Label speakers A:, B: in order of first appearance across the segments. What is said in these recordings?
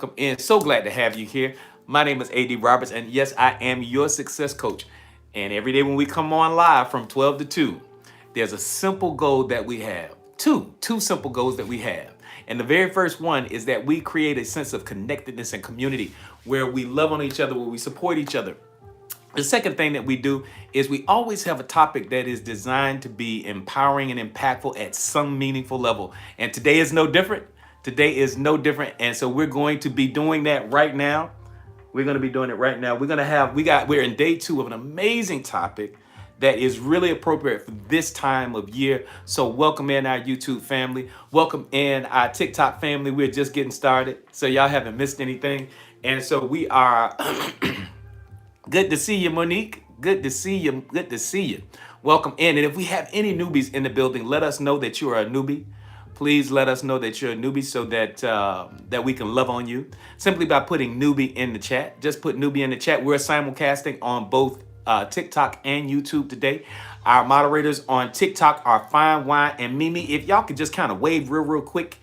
A: welcome in. So glad to have you here. My name is AD Roberts, and yes, I am your success coach. And every day when we come on live from 12 to 2, there's a simple goal that we have. Two simple goals that we have. And the very first one is that we create a sense of connectedness and community where we love on each other, where we support each other. The second thing that we do is we always have a topic that is designed to be empowering and impactful at some meaningful level. And today is no different. Today is no different. And so we're going to be doing that right now. We're going to be doing it right now. We're in day 2 of an amazing topic that is really appropriate for this time of year. So welcome in our YouTube family. Welcome in our TikTok family. We're just getting started. So y'all haven't missed anything. And so we are good to see you, Monique. Good to see you. Good to see you. Welcome in. And if we have any newbies in the building, let us know that you are a newbie. Please let us know that you're a newbie so that that we can love on you simply by putting newbie in the chat. Just put newbie in the chat. We're simulcasting on both TikTok and YouTube today. Our moderators on TikTok are Fine Wine and Mimi. If y'all could just kind of wave real quick.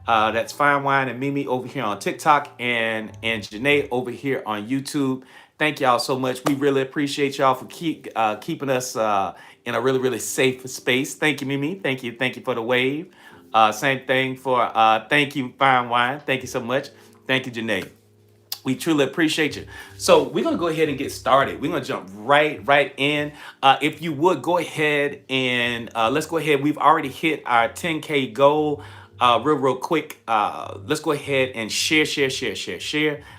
A: That's Fine Wine and Mimi over here on TikTok and Janae over here on YouTube. Thank y'all so much. We really appreciate y'all for keeping us in a really safe space. Thank you, Mimi. Thank you for the wave. Same thing for thank you, Fine Wine. Thank you so much. Thank you, Janae. We truly appreciate you. So we're gonna go ahead and get started. We're gonna jump right in. If you would go ahead and let's go ahead. We've already hit our 10K goal. Real quick. Let's go ahead and share.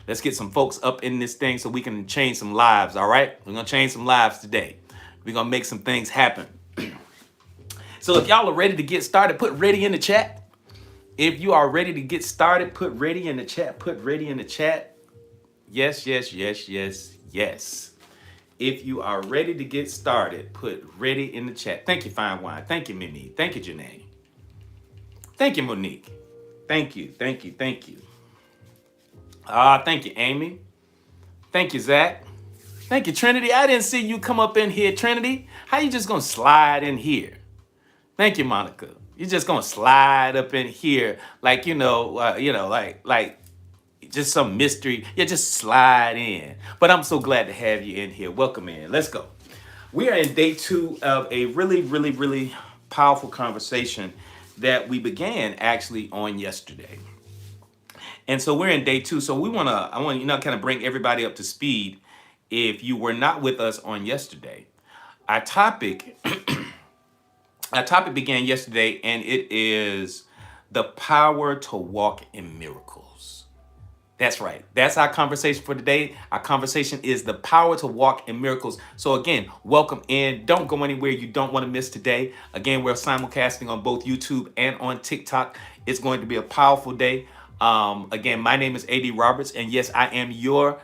A: Let's get some folks up in this thing so we can change some lives. All right, we're gonna change some lives today. We're gonna make some things happen. So if y'all are ready to get started, put ready in the chat. If you are ready to get started, put ready in the chat. Put ready in the chat. Yes. If you are ready to get started, put ready in the chat. Thank you, Fine Wine. Thank you, Mimi. Thank you, Janae. Thank you, Monique. Thank you. Thank you, Amy. Thank you, Zach. Thank you, Trinity. I didn't see you come up in here, Trinity. How you just gonna slide in here? Thank you, Monica. You're just gonna slide up in here like like just some mystery. Yeah, just slide in. But I'm so glad to have you in here. Welcome in. Let's go. We are in day 2 of a really powerful conversation that we began actually on yesterday. And so we're in day 2. So I want kind of bring everybody up to speed. If you were not with us on yesterday, our topic began yesterday, and it is the power to walk in miracles. That's right. That's our conversation for today. Our conversation is the power to walk in miracles. So again, welcome in. Don't go anywhere you don't want to miss today. Again, we're simulcasting on both YouTube and on TikTok. It's going to be a powerful day. Again, my name is AD Roberts, and yes, I am your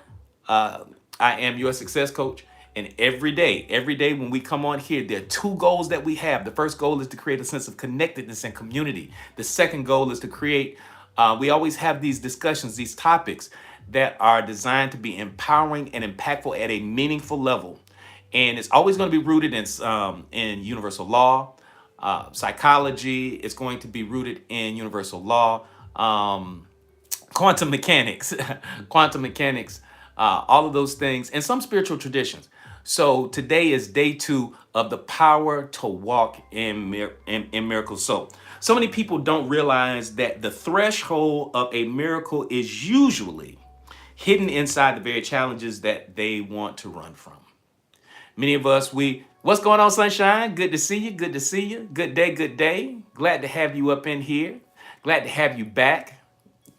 A: success coach. And every day when we come on here, there are 2 goals that we have. The first goal is to create a sense of connectedness and community. The second goal is to create, we always have these discussions, these topics that are designed to be empowering and impactful at a meaningful level. And it's always going to be rooted in universal law, psychology. It's going to be rooted in universal law, quantum mechanics, all of those things, and some spiritual traditions. So today is day 2 of the power to walk in miracles. So many people don't realize that the threshold of a miracle is usually hidden inside the very challenges that they want to run from. Many of us, what's going on, Sunshine? Good to see you. Good to see you. Good day. Glad to have you up in here. Glad to have you back.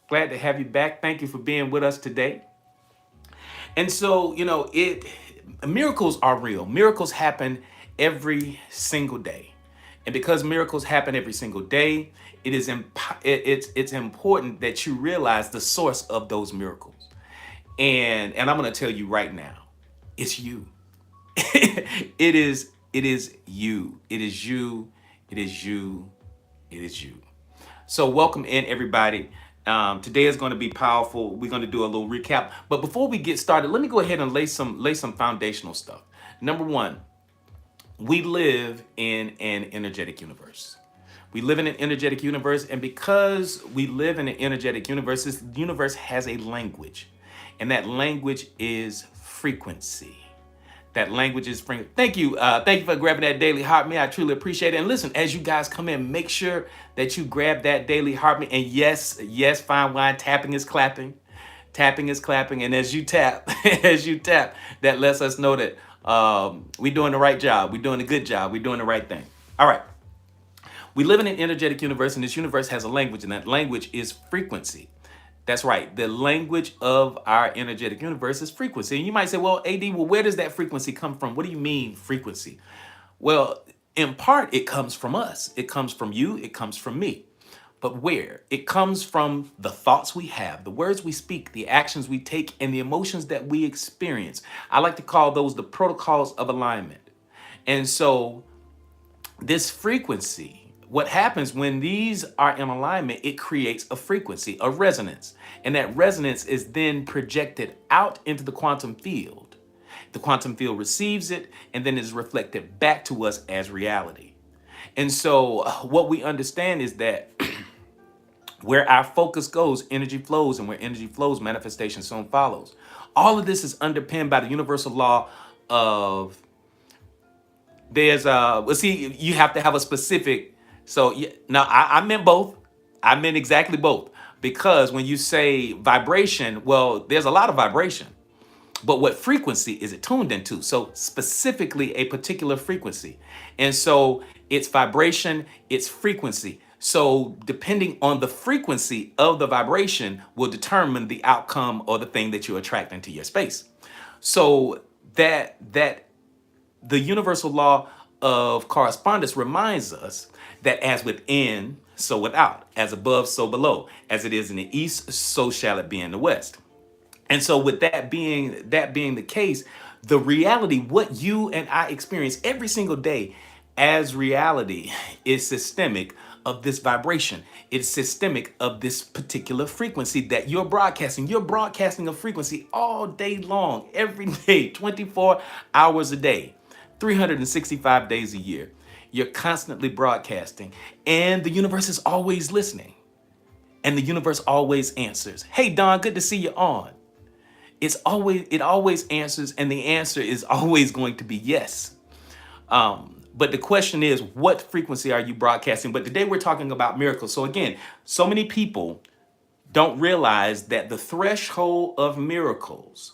A: Thank you for being with us today. And so, miracles are real. Miracles happen every single day. And because miracles happen every single day, it's important that you realize the source of those miracles. And I'm going to tell you right now, it's you. It is you. So welcome in, everybody. Today is going to be powerful. We're going to do a little recap. But before we get started, let me go ahead and lay some foundational stuff. Number 1, we live in an energetic universe. We live in an energetic universe, and because we live in an energetic universe, this universe has a language, and that language is frequency. That language is frequency. Thank you for grabbing that daily heart me. I truly appreciate it. And listen, as you guys come in, make sure that you grab that daily heart me. And yes, yes, fine wine, tapping is clapping. Tapping is clapping, and as you tap, as you tap, that lets us know that we're doing the right job, we're doing a good job, we're doing the right thing. All right, we live in an energetic universe, and this universe has a language, and that language is frequency. That's right, the language of our energetic universe is frequency. And you might say, well, AD, well, where does that frequency come from? What do you mean frequency? Well, in part, it comes from us. It comes from you, it comes from me. But where? It comes from the thoughts we have, the words we speak, the actions we take, and the emotions that we experience. I like to call those the protocols of alignment. And so this frequency, what happens when these are in alignment, it creates a frequency, a resonance. And that resonance is then projected out into the quantum field. The quantum field receives it and then is reflected back to us as reality. And so what we understand is that where our focus goes, energy flows, and where energy flows, manifestation soon follows. All of this is underpinned by the universal law of you have to have a specific. So yeah, now I meant both. I meant exactly both. Because when you say vibration, well, there's a lot of vibration. But what frequency is it tuned into? So specifically a particular frequency. And so it's vibration, it's frequency. So depending on the frequency of the vibration will determine the outcome or the thing that you attract into your space. So that the universal law of correspondence reminds us that as within, so without, as above, so below, as it is in the east, so shall it be in the west. And so with that being the case, the reality, what you and I experience every single day as reality is systemic of this vibration. It's systemic of this particular frequency that you're broadcasting. You're broadcasting a frequency all day long, every day, 24 hours a day, 365 days a year. You're constantly broadcasting, and the universe is always listening, and the universe always answers. Hey, Don, good to see you on. It always answers, and the answer is always going to be yes. But the question is, what frequency are you broadcasting? But today we're talking about miracles. So again, so many people don't realize that the threshold of miracles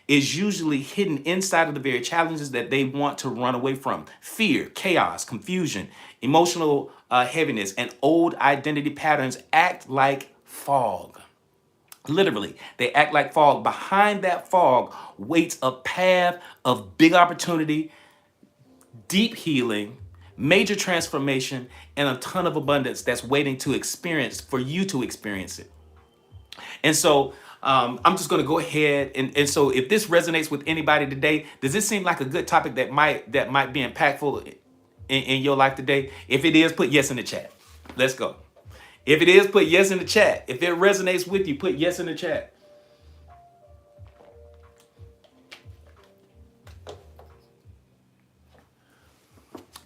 A: is usually hidden inside of the very challenges that they want to run away from. Fear, chaos, confusion, emotional heaviness, and old identity patterns act like fog. Literally, they act like fog. Behind that fog waits a path of big opportunity, deep healing, major transformation, and a ton of abundance that's waiting to experience, for you to experience it. And so I'm just going to go ahead. And so if this resonates with anybody today, does this seem like a good topic that might be impactful in your life today? If it is, put yes in the chat. Let's go. If it is, put yes in the chat. If it resonates with you, put yes in the chat.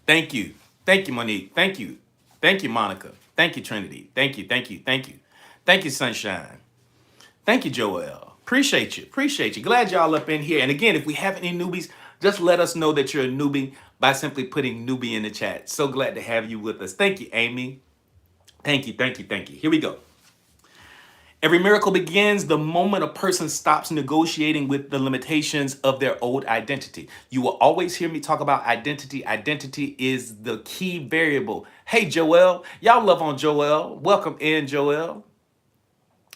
A: Thank you. Thank you, Monique. Thank you. Thank you, Monica. Thank you, Trinity. Thank you. Thank you. Thank you. Thank you, Sunshine. Thank you, Joel. Appreciate you. Appreciate you. Glad y'all up in here. And again, if we have any newbies, just let us know that you're a newbie by simply putting newbie in the chat. So glad to have you with us. Thank you, Amy. Thank you, thank you, thank you. Here we go. Every miracle begins the moment a person stops negotiating with the limitations of their old identity. You will always hear me talk about identity. Identity is the key variable. Hey, Joel. Y'all love on Joel. Welcome in, Joel.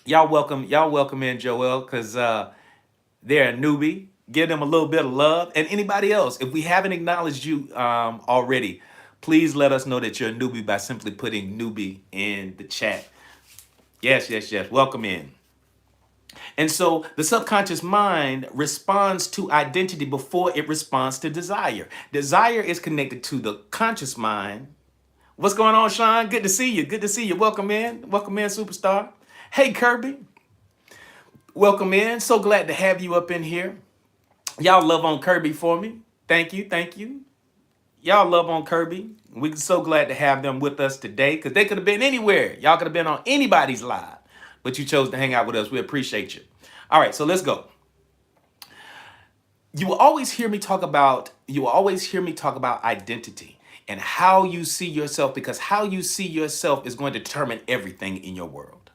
A: Y'all welcome in, Joel, because they're a newbie. Give them a little bit of love. And anybody else, if we haven't acknowledged you already, please let us know that you're a newbie by simply putting newbie in the chat. Yes, yes, yes. Welcome in. And so the subconscious mind responds to identity before it responds to desire. Desire is connected to the conscious mind. What's going on, Sean? Good to see you. Good to see you. Welcome in. Welcome in, superstar. Hey, Kirby. Welcome in. So glad to have you up in here. Y'all love on Kirby for me. Thank you. Thank you. Y'all love on Kirby. We're so glad to have them with us today because they could have been anywhere. Y'all could have been on anybody's live, but you chose to hang out with us. We appreciate you. All right, so let's go. You will always hear me talk about identity and how you see yourself, because how you see yourself is going to determine everything in your world.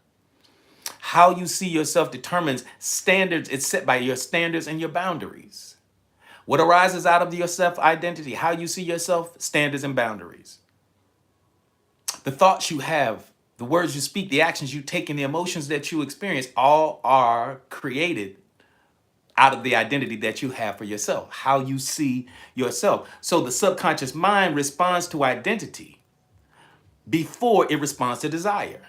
A: How you see yourself determines standards. It's set by your standards and your boundaries. What arises out of your self-identity, how you see yourself, standards and boundaries. The thoughts you have, the words you speak, the actions you take, and the emotions that you experience all are created out of the identity that you have for yourself, how you see yourself. So the subconscious mind responds to identity before it responds to desire,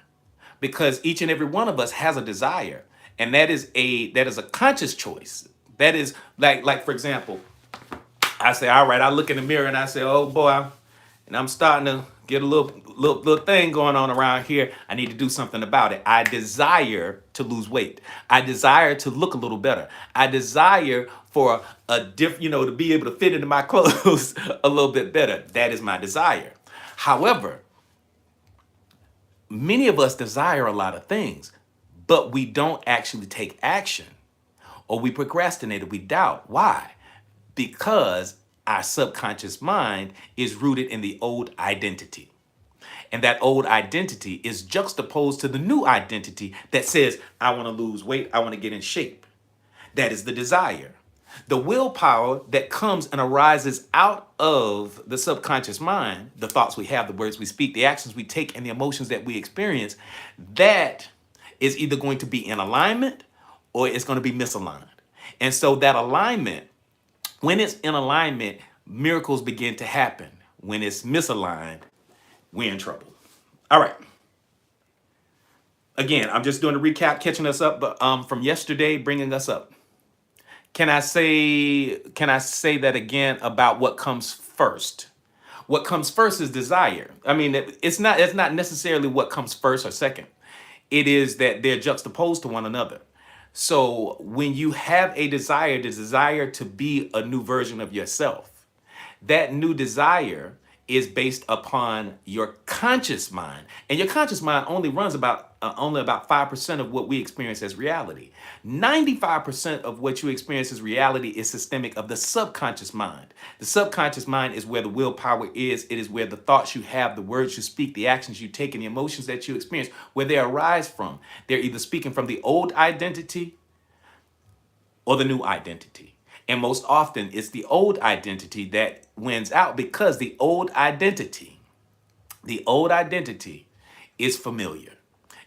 A: because each and every one of us has a desire, and that is a conscious choice. That is like for example, I say, all right, I look in the mirror and I say, oh boy, and I'm starting to get a little thing going on around here. I need to do something about it. I desire to lose weight. I desire to look a little better. I desire for to be able to fit into my clothes a little bit better. That is my desire. However, many of us desire a lot of things, but we don't actually take action, or we procrastinate, or we doubt. Why? Because our subconscious mind is rooted in the old identity. And that old identity is juxtaposed to the new identity that says, I want to lose weight, I want to get in shape. That is the desire. The willpower that comes and arises out of the subconscious mind, the thoughts we have, the words we speak, the actions we take, and the emotions that we experience, that is either going to be in alignment or it's going to be misaligned. And so that alignment, when it's in alignment, miracles begin to happen. When it's misaligned, we're in trouble. All right. Again, I'm just doing a recap, catching us up, but from yesterday, bringing us up. Can I say that again about what comes first? What comes first is desire. I mean, it's not necessarily what comes first or second. It is that they're juxtaposed to one another. So when you have a desire, the desire to be a new version of yourself, that new desire is based upon your conscious mind. And your conscious mind only runs about 5% of what we experience as reality. 95% of what you experience as reality is systemic of the subconscious mind. The subconscious mind is where the willpower is. It is where the thoughts you have, the words you speak, the actions you take, and the emotions that you experience, where they arise from. They're either speaking from the old identity or the new identity. And most often it's the old identity that wins out, because the old identity is familiar.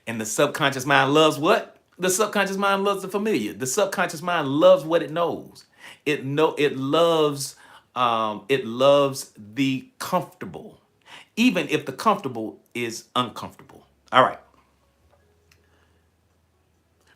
A: And the subconscious mind loves what? The subconscious mind loves the familiar. The subconscious mind loves what it knows. It loves the comfortable, even if the comfortable is uncomfortable. All right.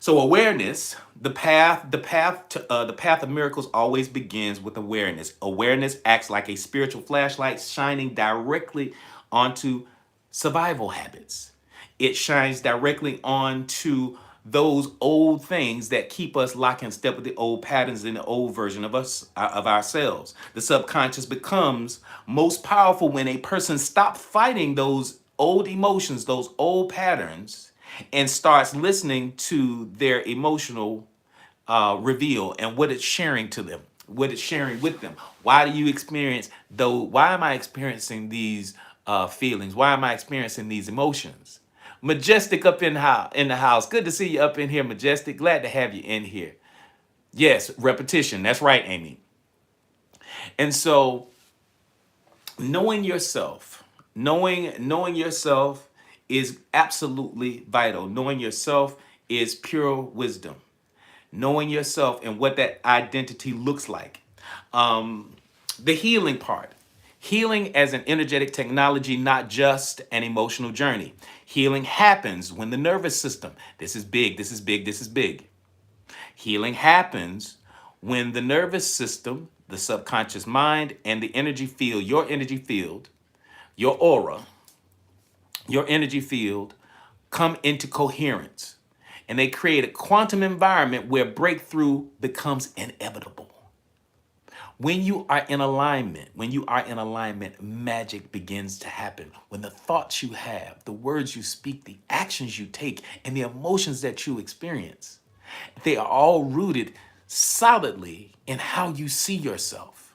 A: So awareness, the path of miracles always begins with awareness. Awareness acts like a spiritual flashlight shining directly onto survival habits. It shines directly onto those old things that keep us locked in step with the old patterns and the old version of us, of ourselves. The subconscious becomes most powerful when a person stops fighting those old emotions, those old patterns, and starts listening to their emotional reveal and what it's sharing to them, what it's sharing with them. Why am I experiencing these feelings? Why am I experiencing these emotions? Majestic up in the house. Good to see you up in here, Majestic. Glad to have you in here. Yes, repetition. That's right, Amy. And so knowing yourself is absolutely vital. Knowing yourself is pure wisdom. Knowing yourself and what that identity looks like. The healing part. Healing as an energetic technology, not just an emotional journey. Healing happens when the nervous system, this is big. Healing happens when the nervous system, the subconscious mind, and the energy field, your aura, your energy field, come into coherence. And they create a quantum environment where breakthrough becomes inevitable. When you are in alignment, magic begins to happen. When the thoughts you have, the words you speak, the actions you take, and the emotions that you experience, they are all rooted solidly in how you see yourself.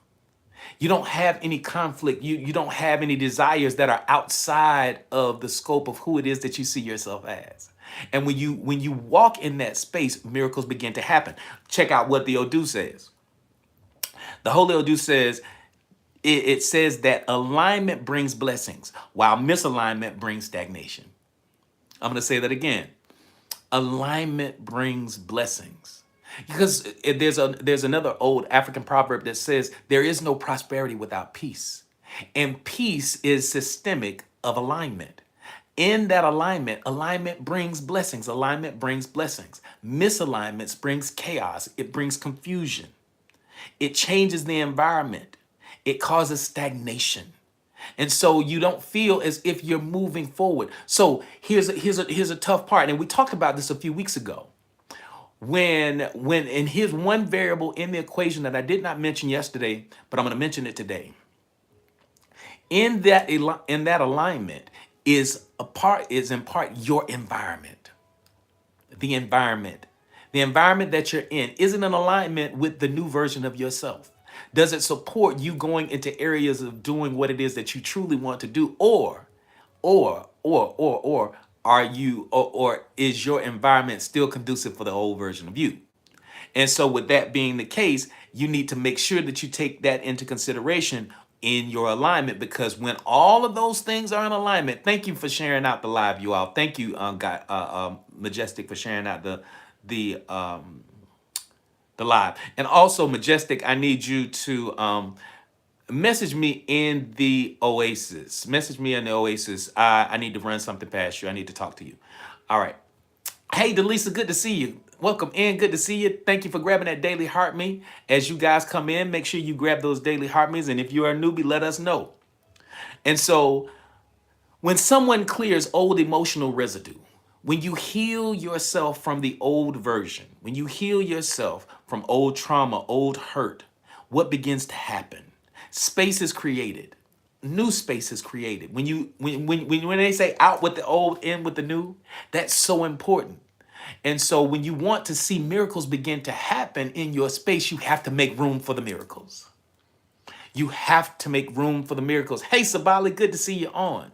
A: You don't have any conflict. You don't have any desires that are outside of the scope of who it is that you see yourself as. And when you walk in that space, miracles begin to happen. Check out what the Odu says. The Holy Odu says, it says that alignment brings blessings, while misalignment brings stagnation. I'm going to say that again. Alignment brings blessings. Because there's another old African proverb that says there is no prosperity without peace. And peace is systemic of alignment. In that alignment, alignment brings blessings. Alignment brings blessings. Misalignments brings chaos. It brings confusion. It changes the environment. It causes stagnation. And so you don't feel as if you're moving forward. So here's a tough part. And we talked about this a few weeks ago. And here's one variable in the equation that I did not mention yesterday, but I'm going to mention it today. In that alignment is in part your environment. The environment. The environment that you're in isn't in alignment with the new version of yourself. Does it support you going into areas of doing what it is that you truly want to do, or are you or is your environment still conducive for the old version of you? And so with that being the case, you need to make sure that you take that into consideration in your alignment, because when all of those things are in alignment, thank you for sharing out the live, you all. Thank you, Majestic, for sharing out the live. And also, Majestic, I need you to message me in the Oasis. Message me in the Oasis. I need to run something past you. I need to talk to you. All right. Hey, Delisa, good to see you. Welcome in. Good to see you. Thank you for grabbing that Daily Heart Me. As you guys come in, make sure you grab those Daily Heart Me's. And if you're a newbie, let us know. And so when someone clears old emotional residue, when you heal yourself from the old version, when you heal yourself from old trauma, old hurt, what begins to happen? Space is created. New space is created. When they say out with the old, in with the new, that's so important. And so when you want to see miracles begin to happen in your space, you have to make room for the miracles. You have to make room for the miracles. Hey, Sabali, good to see you on.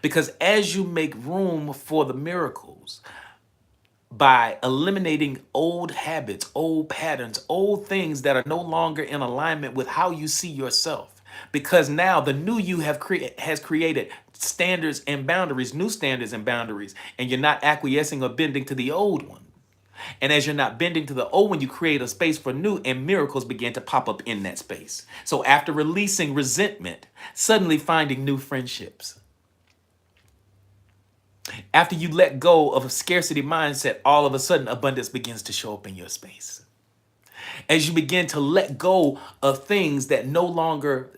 A: Because as you make room for the miracles, by eliminating old habits, old patterns, old things that are no longer in alignment with how you see yourself, because now the new you has created standards and boundaries, new standards and boundaries, and you're not acquiescing or bending to the old one. And as you're not bending to the old one, you create a space for new, and miracles begin to pop up in that space. So after releasing resentment, suddenly finding new friendships. After you let go of a scarcity mindset, all of a sudden abundance begins to show up in your space. As you begin to let go of things that no longer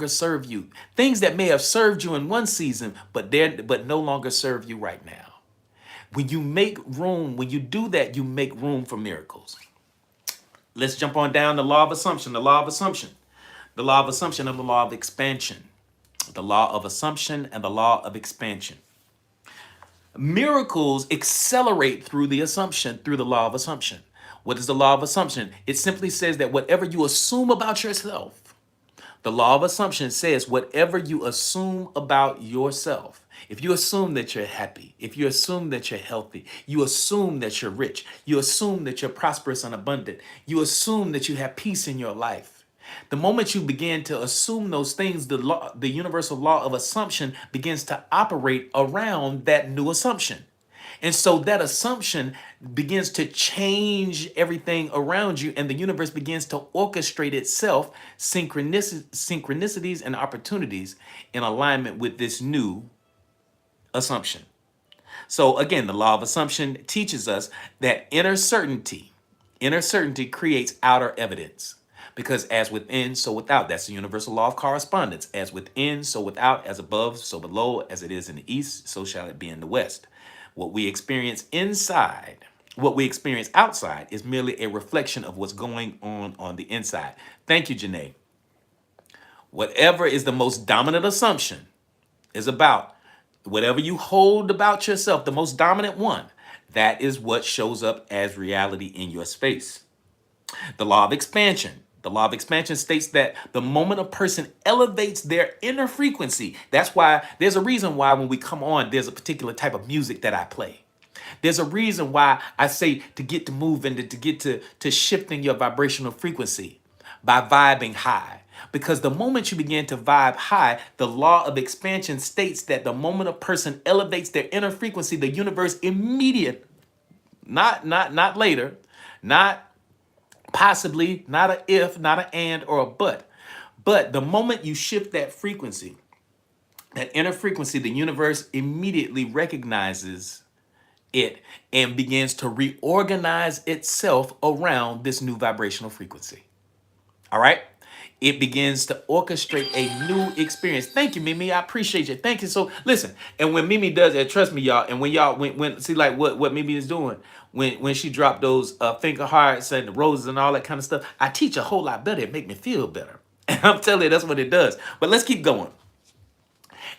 A: serve you, things that may have served you in one season, but no longer serve you right now. When you make room, when you do that, you make room for miracles. Let's jump on down the law of assumption, the law of assumption, the law of assumption, and the law of expansion, the law of assumption and the law of expansion. Miracles accelerate through the assumption, through the law of assumption. What is the law of assumption? It simply says that whatever you assume about yourself, the law of assumption says whatever you assume about yourself. If you assume that you're happy, if you assume that you're healthy, you assume that you're rich, you assume that you're prosperous and abundant, you assume that you have peace in your life. The moment you begin to assume those things, the universal law of assumption begins to operate around that new assumption. And so that assumption begins to change everything around you, and the universe begins to orchestrate itself, synchronicities and opportunities in alignment with this new assumption. So again, the law of assumption teaches us that inner certainty creates outer evidence. Because as within, so without. That's the universal law of correspondence. As within, so without. As above, so below. As it is in the east, so shall it be in the west. What we experience inside What we experience outside is merely a reflection of what's going on the inside. Thank you, Janae. Whatever is the most dominant assumption is about, whatever you hold about yourself, the most dominant one, that is what shows up as reality in your space. The law of expansion. The law of expansion states that the moment a person elevates their inner frequency, that's why there's a reason why when we come on, there's a particular type of music that I play. There's a reason why I say to get to moving, to get to shifting your vibrational frequency by vibing high. Because the moment you begin to vibe high, the law of expansion states that the moment a person elevates their inner frequency, the universe immediate, not later, not possibly, not a if, not an and or a but the moment you shift that frequency, that inner frequency, the universe immediately recognizes it and begins to reorganize itself around this new vibrational frequency. All right? It begins to orchestrate a new experience. Thank you, Mimi. I appreciate you. Thank you. So listen, and when Mimi does it, trust me, y'all, and when see like what Mimi is doing, when she dropped those finger hearts and the roses and all that kind of stuff, I teach a whole lot better. It make me feel better. And I'm telling you, that's what it does. But let's keep going.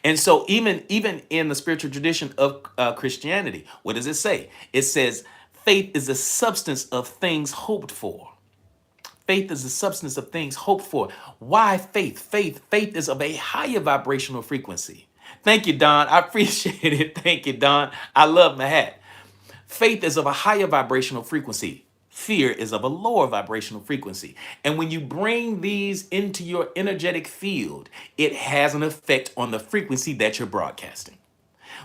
A: And so even in the spiritual tradition of Christianity, what does it say? It says faith is the substance of things hoped for. Faith is the substance of things hoped for. Why faith? Faith is of a higher vibrational frequency. Thank you, Don. I appreciate it. Thank you, Don. I love my hat. Faith is of a higher vibrational frequency. Fear is of a lower vibrational frequency. And when you bring these into your energetic field, it has an effect on the frequency that you're broadcasting.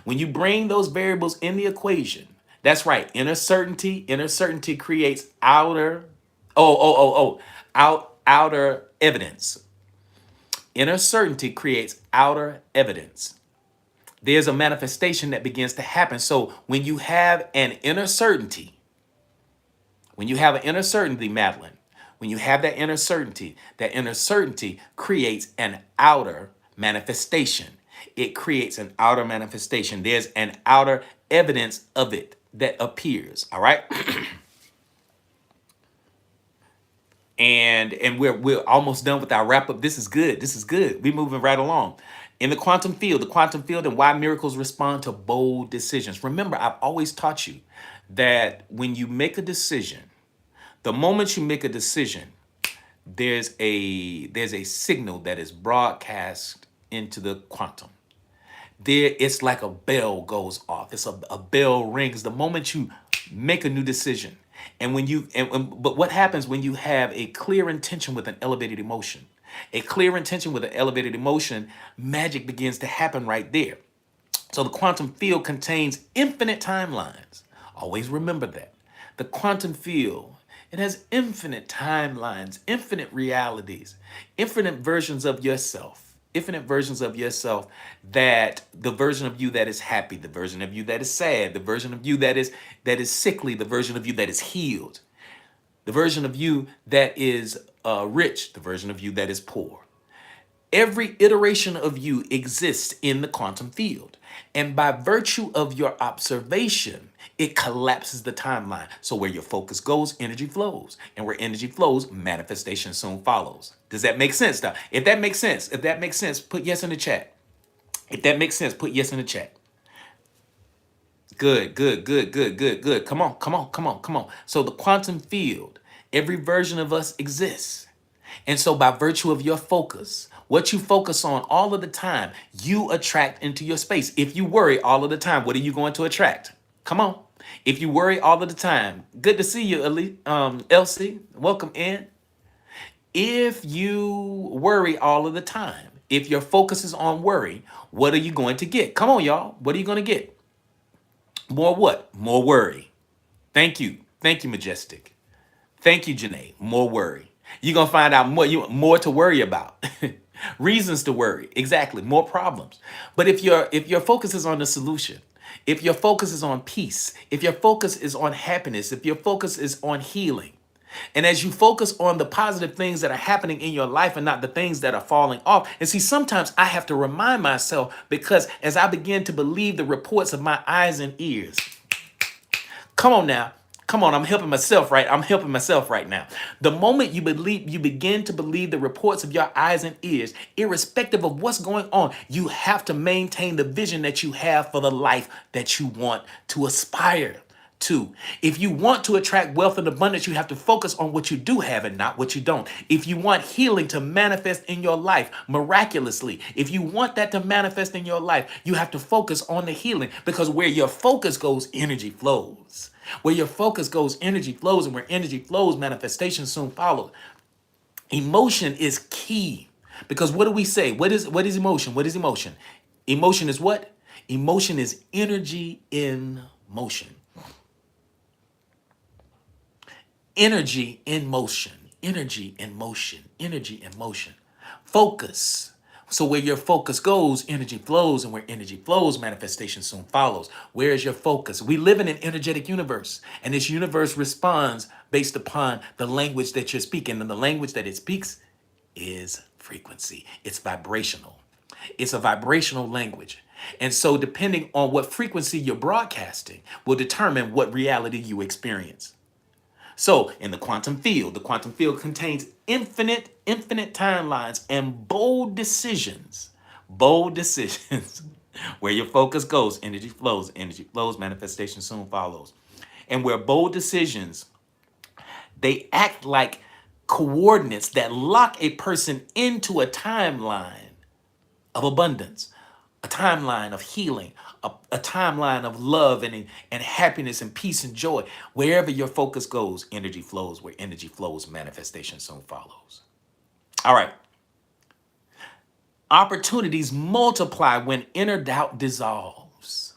A: When you bring those variables in the equation, that's right, inner certainty creates outer outer evidence. Inner certainty creates outer evidence. There's a manifestation that begins to happen. So when you have an inner certainty, Madeline, when you have that inner certainty creates an outer manifestation. It creates an outer manifestation. There's an outer evidence of it that appears. All right. And we're almost done with our wrap up. This is good. We're moving right along. In the quantum field and why miracles respond to bold decisions. Remember, I've always taught you that when you make a decision, the moment you make a decision, there's a signal that is broadcast into the quantum. It's like a bell goes off. It's a bell rings the moment you make a new decision. And but what happens when you have a clear intention with an elevated emotion? A clear intention with an elevated emotion, magic begins to happen right there. So the quantum field contains infinite timelines. Always remember that. The quantum field, it has infinite timelines, infinite realities, infinite versions of yourself. Infinite versions of yourself, that the version of you that is happy, the version of you that is sad, the version of you that is sickly, the version of you that is healed, the version of you that is rich, the version of you that is poor. Every iteration of you exists in the quantum field. And by virtue of your observation, it collapses the timeline. So where your focus goes, energy flows. And where energy flows, manifestation soon follows. Does that make sense, though? If that makes sense, put yes in the chat. If that makes sense, put yes in the chat. Good. Come on. So the quantum field, every version of us exists. And so by virtue of your focus, what you focus on all of the time, you attract into your space. If you worry all of the time, what are you going to attract? Come on. If you worry all of the time, good to see you, Elsie. Welcome in. If you worry all of the time, if your focus is on worry, what are you going to get? Come on, y'all. What are you going to get? More what? More worry. Thank you. Thank you, Majestic. Thank you, Janae. More worry. You're going to find out more to worry about. Reasons to worry. Exactly. More problems. But if your focus is on the solution, if your focus is on peace, if your focus is on happiness, if your focus is on healing, and as you focus on the positive things that are happening in your life and not the things that are falling off. And see, sometimes I have to remind myself, because as I begin to believe the reports of my eyes and ears, come on now, Come on, I'm helping myself, right? I'm helping myself right now. The moment you begin to believe the reports of your eyes and ears, irrespective of what's going on, you have to maintain the vision that you have for the life that you want to aspire to. If you want to attract wealth and abundance, you have to focus on what you do have and not what you don't. If you want healing to manifest in your life miraculously, if you want that to manifest in your life, you have to focus on the healing, because where your focus goes, energy flows. Where your focus goes, energy flows, and where energy flows, manifestation soon follows. Emotion is key, because what do we say? What is emotion? What is emotion? Emotion is what? Emotion is energy in motion. Energy in motion, energy in motion, energy in motion. Focus. So where your focus goes, energy flows, and where energy flows, manifestation soon follows. Where is your focus? We live in an energetic universe, and this universe responds based upon the language that you're speaking, and the language that it speaks is frequency. It's vibrational. It's a vibrational language. And so depending on what frequency you're broadcasting will determine what reality you experience. So in the quantum field contains infinite timelines and bold decisions. Where your focus goes, energy flows, manifestation soon follows. And where bold decisions, they act like coordinates that lock a person into a timeline of abundance, a timeline of healing, a timeline of love and happiness and peace and joy. Wherever your focus goes, energy flows. Where energy flows, manifestation soon follows. All right. Opportunities multiply when inner doubt dissolves.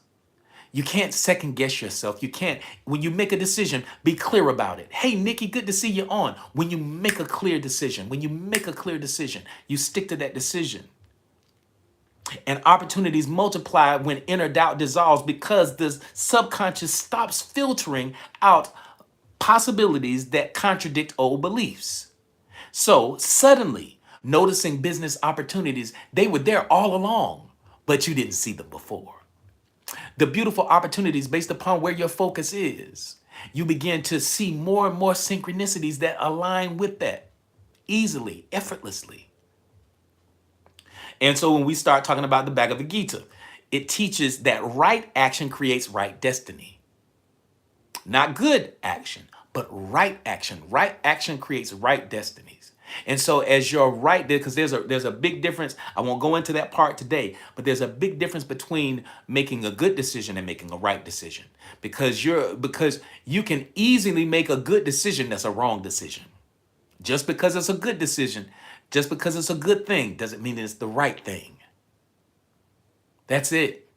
A: You can't second guess yourself. You can't, when you make a decision, be clear about it. Hey, Nikki, good to see you on. When you make a clear decision, you stick to that decision. And opportunities multiply when inner doubt dissolves, because the subconscious stops filtering out possibilities that contradict old beliefs. So suddenly, noticing business opportunities, they were there all along, but you didn't see them before. The beautiful opportunities based upon where your focus is. You begin to see more and more synchronicities that align with that easily, effortlessly. And so when we start talking about the Bhagavad Gita, it teaches that right action creates right destiny. Not good action, but right action. Right action creates right destinies. And so as you're right there, because there's a big difference. I won't go into that part today, but there's a big difference between making a good decision and making a right decision. Because you can easily make a good decision that's a wrong decision. Just because it's a good decision, just because it's a good thing, doesn't mean it's the right thing. That's it.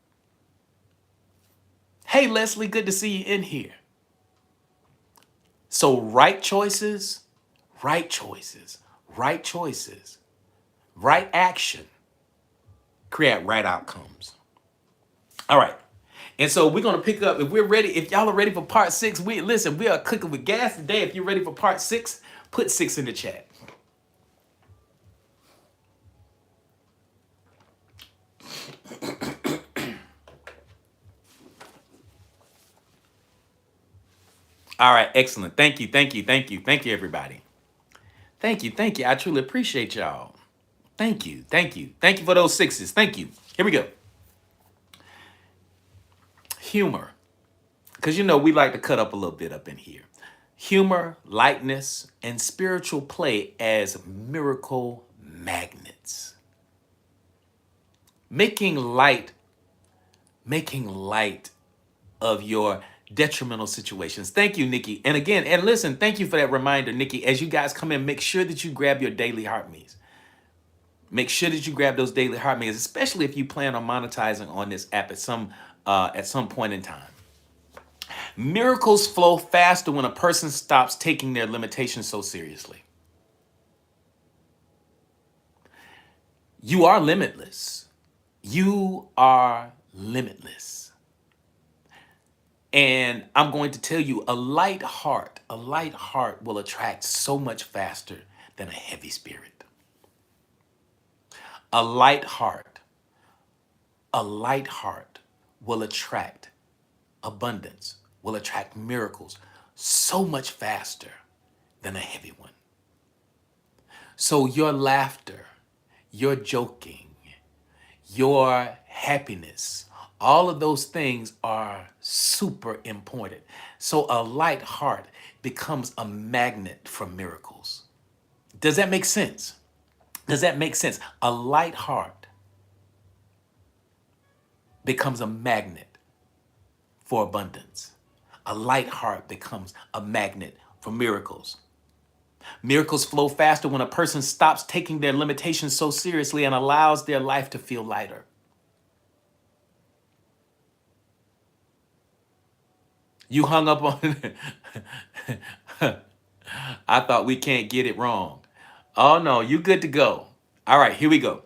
A: Hey, Leslie, good to see you in here. So right choices, right choices, right choices, right action create right outcomes. All right. And so we're going to pick up, if we're ready, if y'all are ready for part 6, we are cooking with gas today. If you're ready for part 6, put 6 in the chat. All right, excellent. Thank you, everybody. Thank you. I truly appreciate y'all. Thank you for those 6s. Thank you. Here we go. Humor, because we like to cut up a little bit up in here. Humor, lightness, and spiritual play as miracle magnets. Making light of your detrimental situations. Thank you, Nikki. And again, and listen, thank you for that reminder, Nikki. As you guys come in, make sure that you grab your daily heart me's. Make sure that you grab those daily heart me's, especially if you plan on monetizing on this app at some point in time. Miracles flow faster when a person stops taking their limitations so seriously. You are limitless. You are limitless. And I'm going to tell you, a light heart will attract so much faster than a heavy spirit. A light heart will attract abundance, will attract miracles so much faster than a heavy one. So your laughter, your joking, your happiness, all of those things are super important. So a light heart becomes a magnet for miracles. Does that make sense? Does that make sense? A light heart becomes a magnet for abundance. A light heart becomes a magnet for miracles. Miracles flow faster when a person stops taking their limitations so seriously and allows their life to feel lighter. You hung up on I thought we can't get it wrong. Oh no, you good to go. All right, here we go.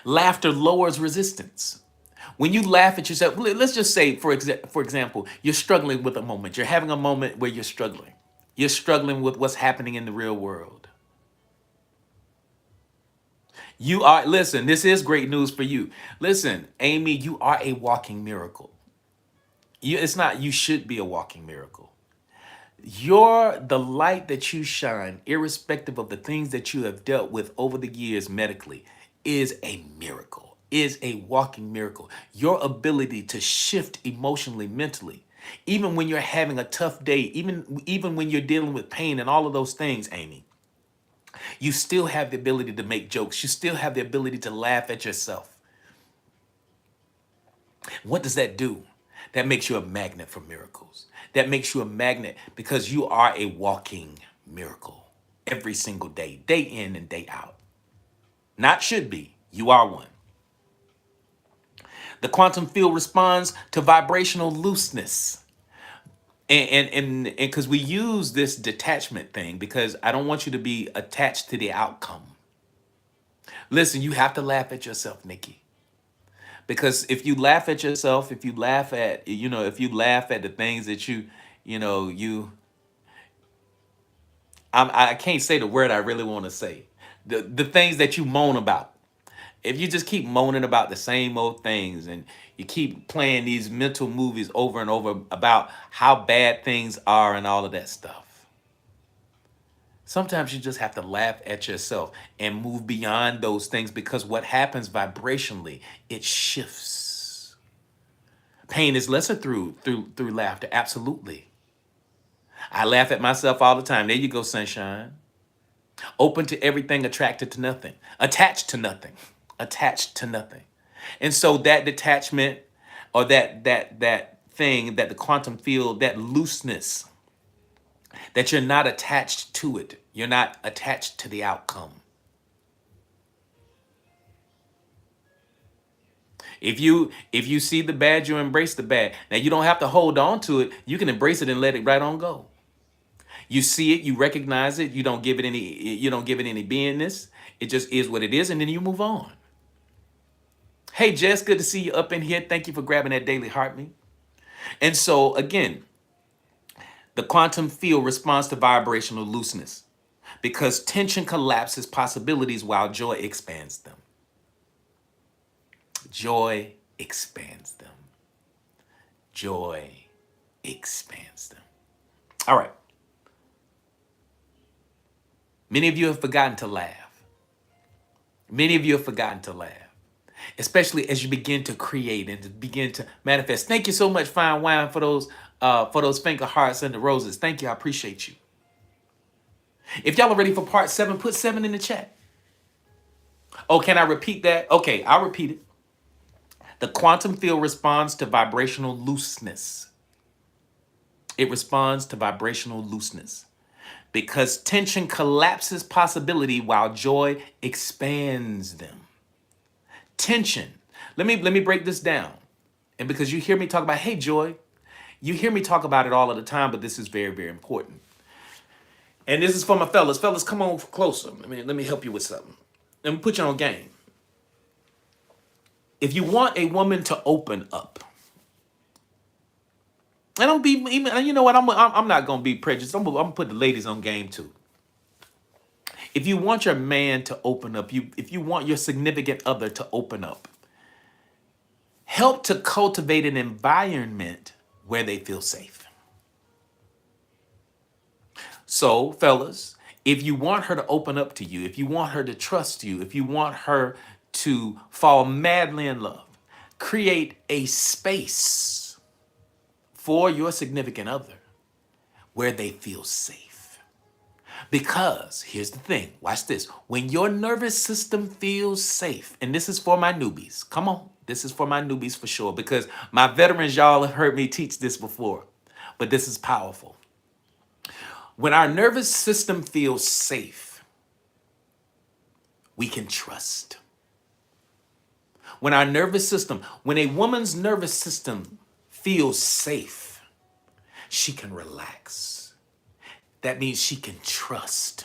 A: Laughter lowers resistance. When you laugh at yourself, let's just say, for example, you're struggling with a moment. You're having a moment where you're struggling. You're struggling with what's happening in the real world. You are, listen, this is great news for you. Listen, Amy, you are a walking miracle. It's not, you should be a walking miracle. You're the light that you shine, irrespective of the things that you have dealt with over the years medically, is a miracle, is a walking miracle. Your ability to shift emotionally, mentally, even when you're having a tough day, even when you're dealing with pain and all of those things, Amy, you still have the ability to make jokes. You still have the ability to laugh at yourself. What does that do? That makes you a magnet for miracles. That makes you a magnet because you are a walking miracle every single day, day in and day out. Not should be, you are one. The quantum field responds to vibrational looseness. And because we use this detachment thing because I don't want you to be attached to the outcome. Listen, you have to laugh at yourself, Nikki. Because if you laugh at yourself, if you laugh at, if you laugh at the things that you know, you, I can't say the word I really want to say. The things that you moan about. If you just keep moaning about the same old things and you keep playing these mental movies over and over about how bad things are and all of that stuff. Sometimes you just have to laugh at yourself and move beyond those things because what happens vibrationally, it shifts. Pain is lesser through laughter, absolutely. I laugh at myself all the time. There you go, sunshine. Open to everything, attracted to nothing, attached to nothing, attached to nothing. And so that detachment or that thing, that the quantum field, that looseness, that you're not attached to it. You're not attached to the outcome. If you see the bad, you embrace the bad. Now you don't have to hold on to it. You can embrace it and let it right on go. You see it, you recognize it, you don't give it any beingness. It just is what it is, and then you move on. Hey Jess, good to see you up in here. Thank you for grabbing that daily heartbeat. And so again, the quantum field responds to vibrational looseness because tension collapses possibilities while joy expands them. Joy expands them. Joy expands them. All right. Many of you have forgotten to laugh. Many of you have forgotten to laugh, especially as you begin to create and to begin to manifest. Thank you so much, Fine Wine, for those finger hearts and the roses. Thank you. I appreciate you. If y'all are ready for part 7, put 7 in the chat. Oh, can I repeat that? Okay, I'll repeat it. The quantum field responds to vibrational looseness. It responds to vibrational looseness because tension collapses possibility while joy expands them. Tension. Let me break this down. And because you hear me talk about, hey, joy, you hear me talk about it all of the time, but this is very, very important. And this is for my fellas. Fellas, come on closer. Let me help you with something. Let me put you on game. If you want a woman to open up, and don't be, you know what? I'm not gonna be prejudiced. I'm gonna put the ladies on game too. If you want your man to open up, if you want your significant other to open up, help to cultivate an environment where they feel safe. So, fellas, if you want her to open up to you, if you want her to trust you, if you want her to fall madly in love, create a space for your significant other where they feel safe. Because here's the thing, watch this. When your nervous system feels safe, and this is for my newbies, come on, this is for my newbies for sure, because my veterans, y'all have heard me teach this before, but this is powerful. When our nervous system feels safe, we can trust. When when a woman's nervous system feels safe, she can relax. That means she can trust.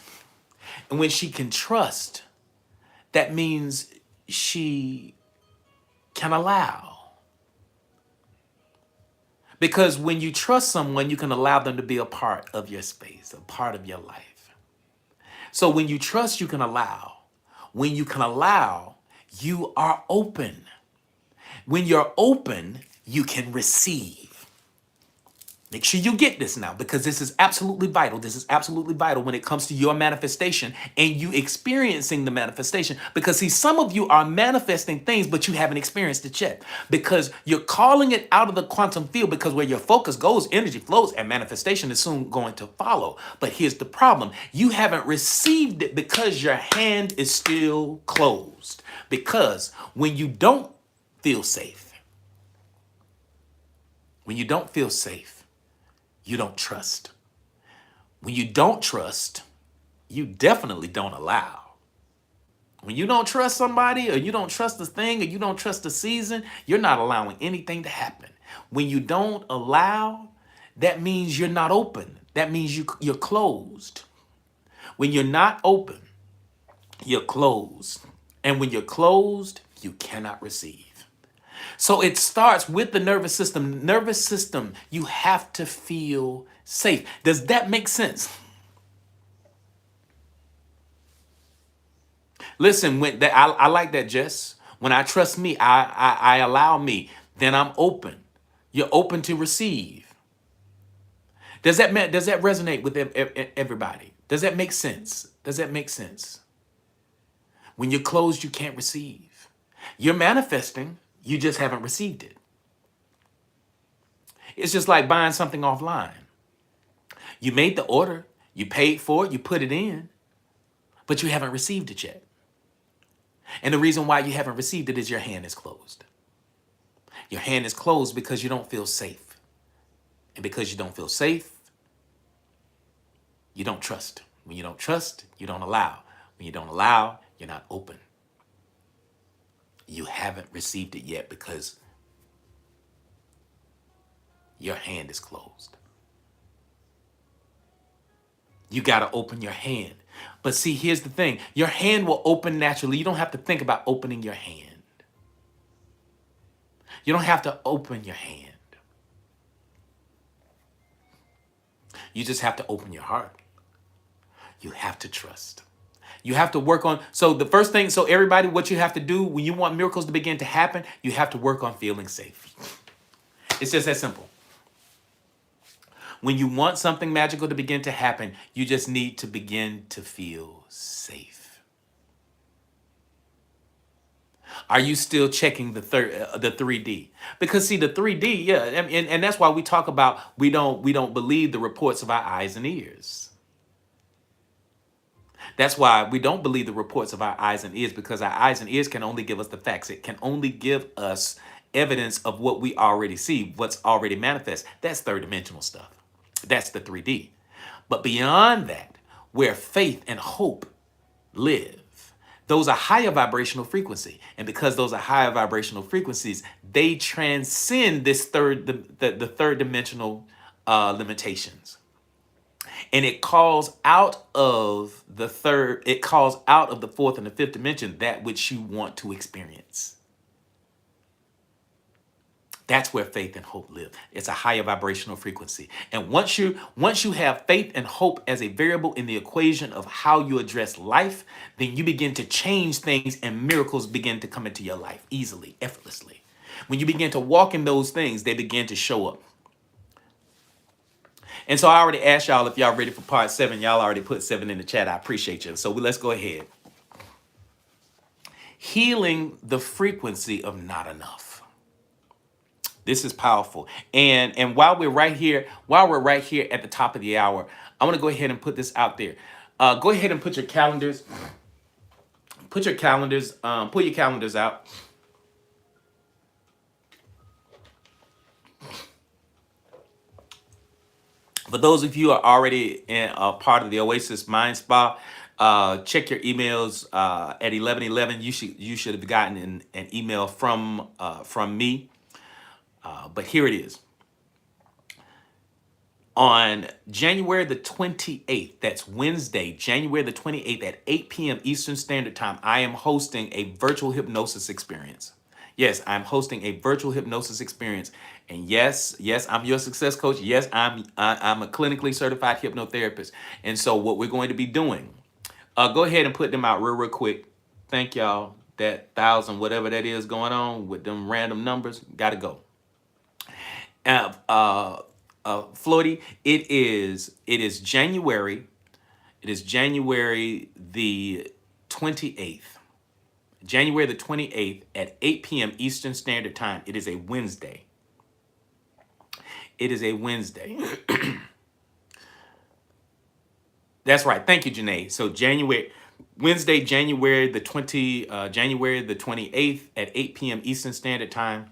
A: And when she can trust, that means she can allow. Because when you trust someone, you can allow them to be a part of your space, a part of your life. So when you trust, you can allow. When you can allow, you are open. When you're open, you can receive. Make sure you get this now, because this is absolutely vital. This is absolutely vital when it comes to your manifestation and you experiencing the manifestation. Because see, some of you are manifesting things, but you haven't experienced it yet, because you're calling it out of the quantum field, because where your focus goes, energy flows, and manifestation is soon going to follow. But here's the problem. You haven't received it because your hand is still closed. Because when you don't feel safe, you don't trust. When you don't trust, you definitely don't allow. When you don't trust somebody, or you don't trust the thing, or you don't trust the season, you're not allowing anything to happen. When you don't allow, that means you're not open. That means you're closed. When you're not open, you're closed. And when you're closed, you cannot receive. So it starts with the nervous system. Nervous system, you have to feel safe. Does that make sense? Listen, I like that, Jess. When I trust me, I allow me, then I'm open. You're open to receive. Does that resonate with everybody? Does that make sense? Does that make sense? When you're closed, you can't receive. You're manifesting, you just haven't received it. It's just like buying something offline. You made the order, you paid for it, you put it in, but you haven't received it yet. And the reason why you haven't received it is your hand is closed. Your hand is closed because you don't feel safe. And because you don't feel safe, you don't trust. When you don't trust, you don't allow. When you don't allow, you're not open. You haven't received it yet because your hand is closed. You got to open your hand. But see, here's the thing. Your hand will open naturally. You don't have to think about opening your hand. You don't have to open your hand. You just have to open your heart. You have to trust. You have to work on, so the first thing, so everybody, what you have to do when you want miracles to begin to happen, you have to work on feeling safe. It's just that simple. When you want something magical to begin to happen, you just need to begin to feel safe. Are you still checking the 3D? Because see, the 3D, yeah, and that's why we talk about we don't believe the reports of our eyes and ears. That's why we don't believe the reports of our eyes and ears, because our eyes and ears can only give us the facts. It can only give us evidence of what we already see, what's already manifest. That's third dimensional stuff. That's the 3D. But beyond that, where faith and hope live, those are higher vibrational frequency. And because those are higher vibrational frequencies, they transcend this the third dimensional limitations. And it calls out of the fourth and the fifth dimension that which you want to experience. That's where faith and hope live. It's a higher vibrational frequency. And once you have faith and hope as a variable in the equation of how you address life, then you begin to change things and miracles begin to come into your life easily, effortlessly. When you begin to walk in those things, they begin to show up. And so I already asked y'all if y'all ready for part 7. Y'all already put 7 in the chat. I appreciate you. So let's go ahead. Healing the frequency of not enough. This is powerful. And while we're right here at the top of the hour, I want to go ahead and put this out there. Go ahead and put your calendars. Pull your calendars out. For those of you who are already in part of the Oasis Mind Spa, check your emails at 11:11. You should have gotten an email from me. But here it is. On January the 28th, that's Wednesday, January the 28th at 8 p.m. Eastern Standard Time, I am hosting a virtual hypnosis experience. Yes, I'm hosting a virtual hypnosis experience. And yes, I'm your success coach. Yes, I'm a clinically certified hypnotherapist. And so what we're going to be doing, go ahead and put them out real quick. Thank y'all. That 1,000, whatever that is going on with them random numbers, got to go. Floyd, it is January the 28th. January the 28th at 8 p.m. Eastern Standard Time. It is a Wednesday. It is a Wednesday. That's right. Thank you, Janae. So Wednesday, January the 28th at 8 p.m. Eastern Standard Time.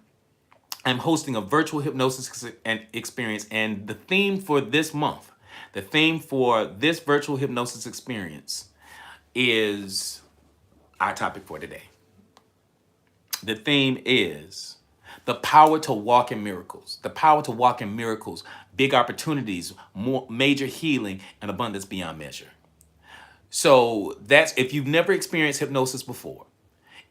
A: I'm hosting a virtual hypnosis experience, and the theme for this month, the theme for this virtual hypnosis experience is our topic for today. The theme is the power to walk in miracles. The power to walk in miracles, big opportunities, more major healing, and abundance beyond measure. So that's, if you've never experienced hypnosis before,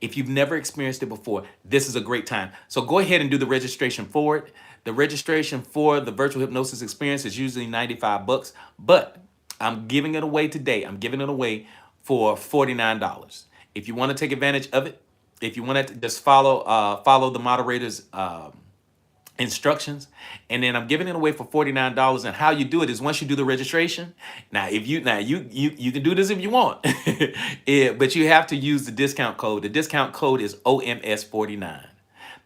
A: if you've never experienced it before, this is a great time. So go ahead and do the registration for it. The registration for the virtual hypnosis experience is usually $95, but I'm giving it away today. I'm giving it away for $49. If you want to take advantage of it, if you want to just follow the moderator's instructions, and then I'm giving it away for $49. And how you do it is once you do the registration. Now, if you can do this if you want, but you have to use the discount code. The discount code is OMS49.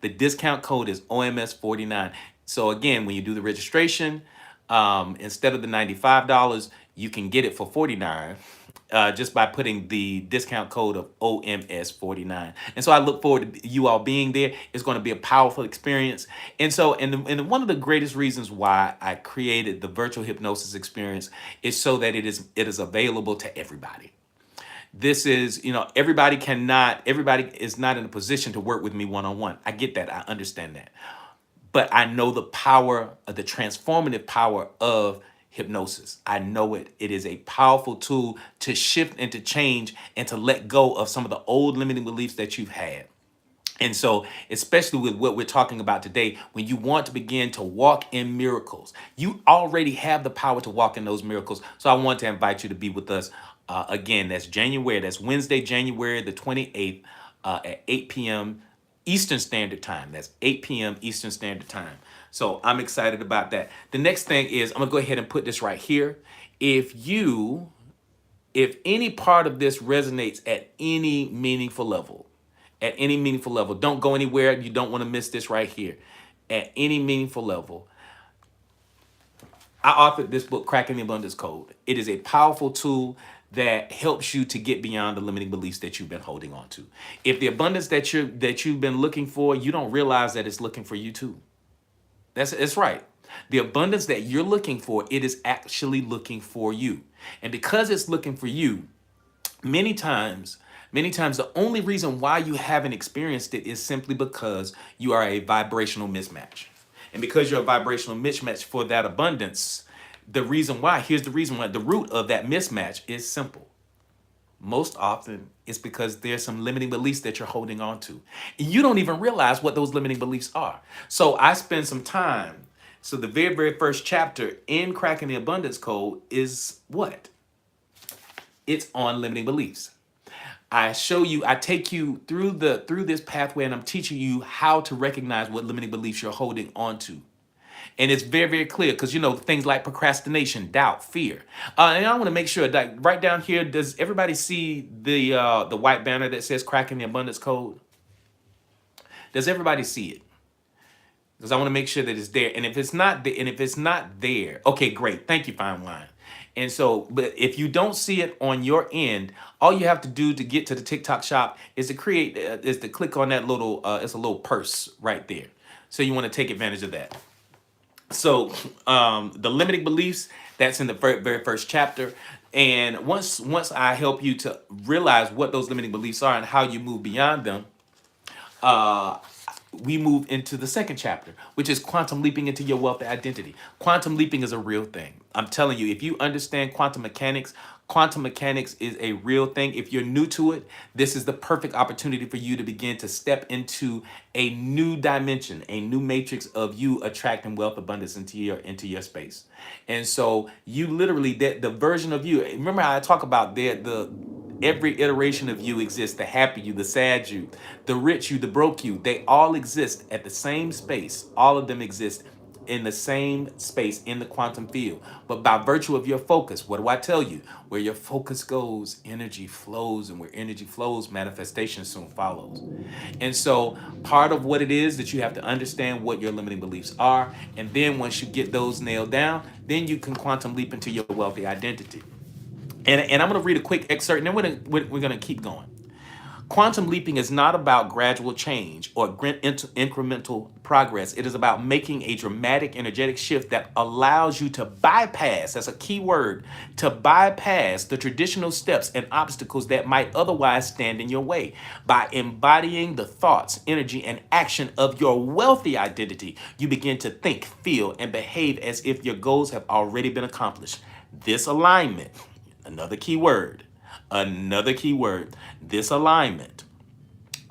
A: The discount code is OMS49. So again, when you do the registration, instead of the $95, you can get it for $49. Just by putting the discount code of OMS49. And so I look forward to you all being there. It's going to be a powerful experience. And so, and one of the greatest reasons why I created the virtual hypnosis experience is so that it is available to everybody. This is, everybody is not in a position to work with me one-on-one. I get that. I understand that. But I know the power of the transformative power of hypnosis. I know it. It is a powerful tool to shift and to change and to let go of some of the old limiting beliefs that you've had. And so, especially with what we're talking about today, when you want to begin to walk in miracles, you already have the power to walk in those miracles. So I want to invite you to be with us again. That's Wednesday, January the 28th at 8 p.m. Eastern Standard Time. That's 8 p.m. Eastern Standard Time. So I'm excited about that. The next thing is, I'm gonna go ahead and put this right here. If any part of this resonates at any meaningful level, don't go anywhere. You don't want to miss this right here. At any meaningful level, I authored this book, Cracking the Abundance Code. It is a powerful tool that helps you to get beyond the limiting beliefs that you've been holding on to. If the abundance that you've been looking for, you don't realize that it's looking for you too. It's right. The abundance that you're looking for, it is actually looking for you. And because it's looking for you, many times, the only reason why you haven't experienced it is simply because you are a vibrational mismatch. And because you're a vibrational mismatch for that abundance, here's the reason why, the root of that mismatch is simple. Most often it's because there's some limiting beliefs that you're holding on to. And you don't even realize what those limiting beliefs are. So I spend some time. So the very, very first chapter in Cracking the Abundance Code is what? It's on limiting beliefs. I take you through through this pathway, and I'm teaching you how to recognize what limiting beliefs you're holding on to. And it's very, very clear because you know things like procrastination, doubt, fear. And I want to make sure that right down here, does everybody see the white banner that says "Cracking the Abundance Code"? Does everybody see it? Because I want to make sure that it's there. And if it's not and if it's not there, okay, great. Thank you, Fine Wine. And so, but if you don't see it on your end, all you have to do to get to the TikTok shop is to is to click on that little, it's a little purse right there. So you want to take advantage of that. So the limiting beliefs, that's in the very first chapter. And once I help you to realize what those limiting beliefs are and how you move beyond them, uh, we move into the second chapter, which is quantum leaping into your wealth identity. Quantum leaping is a real thing. I'm telling you, if you understand quantum mechanics is a real thing. If you're new to it, this is the perfect opportunity for you to begin to step into a new dimension, a new matrix of you attracting wealth abundance into your space. And so you literally, the version of you, remember how I talk about the every iteration of you exists: the happy you, the sad you, the rich you, the broke you. They all exist at the same space. All of them exist in the same space in the quantum field. But by virtue of your focus, what do I tell you? Where your focus goes, energy flows, and where energy flows, manifestation soon follows. And so part of what it is that you have to understand what your limiting beliefs are. And then once you get those nailed down, then you can quantum leap into your wealthy identity. And I'm going to read a quick excerpt, and then we're going to keep going. Quantum leaping is not about gradual change or incremental progress. It is about making a dramatic, energetic shift that allows you to bypass, that's a key word, to bypass the traditional steps and obstacles that might otherwise stand in your way. By embodying the thoughts, energy, and action of your wealthy identity, you begin to think, feel, and behave as if your goals have already been accomplished. This alignment, another key word, this alignment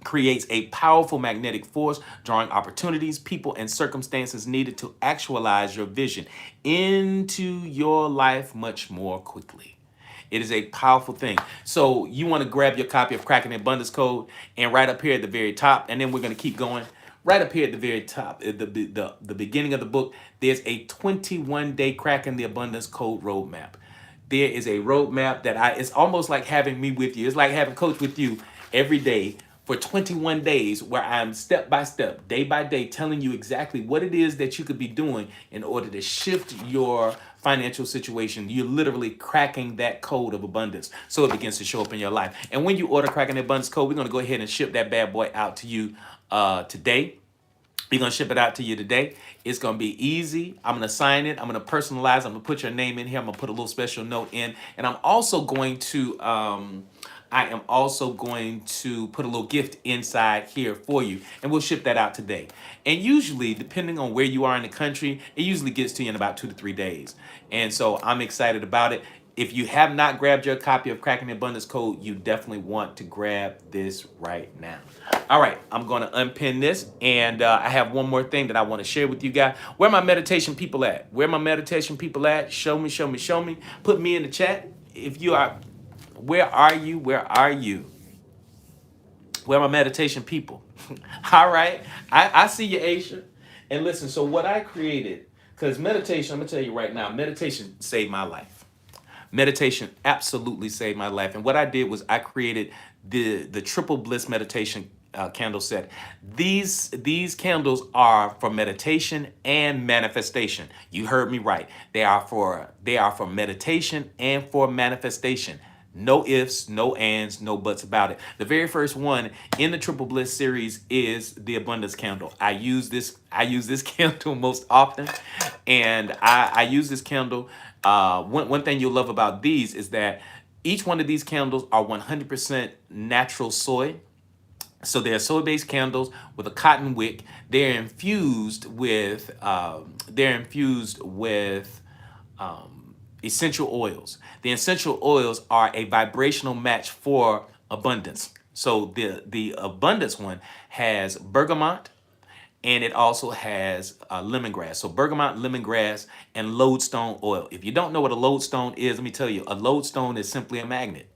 A: creates a powerful magnetic force, drawing opportunities, people, and circumstances needed to actualize your vision into your life much more quickly. It is a powerful thing. So you want to grab your copy of Cracking the Abundance Code, and right up here at the very top, and then we're going to keep going. Right up here at the very top, at the beginning of the book, there's a 21-day Cracking the Abundance Code roadmap. There is a roadmap that it's almost like having me with you. It's like having Coach with you every day for 21 days, where I'm step by step, day by day, telling you exactly what it is that you could be doing in order to shift your financial situation. You're literally cracking that code of abundance so it begins to show up in your life. And when you order Cracking the Abundance Code, we're going to go ahead and ship that bad boy out to you today. We're going to ship it out to you today. It's going to be easy. I'm going to sign it. I'm going to personalize. I'm going to put your name in here. I'm going to put a little special note in. And I'm also going to, put a little gift inside here for you. And we'll ship that out today. And usually, depending on where you are in the country, it usually gets to you in about 2 to 3 days. And so I'm excited about it. If you have not grabbed your copy of Cracking the Abundance Code, you definitely want to grab this right now. All right, I'm going to unpin this, and I have one more thing that I want to share with you guys. Where my meditation people at? Where my meditation people at? Show me, show me, show me. Put me in the chat. If you are, where are you? Where are you? Where are my meditation people? All right, I see you, Aisha. And listen, so what I created, because meditation, I'm going to tell you right now, meditation saved my life. Meditation absolutely saved my life. And what I did was I created the Triple Bliss meditation candle set. These candles are for meditation and manifestation. You heard me right. They are for meditation and for manifestation. No ifs, no ands, no buts about it. The very first one in the Triple Bliss series is the Abundance Candle. I use this candle most often, and I use this candle. One thing you'll love about these is that each one of these candles are 100% natural soy. So they're soy-based candles with a cotton wick. They're infused with essential oils. The essential oils are a vibrational match for abundance. So the abundance one has bergamot, and it also has lemongrass. So bergamot, lemongrass, and lodestone oil. If you don't know what a lodestone is, let me tell you, a lodestone is simply a magnet.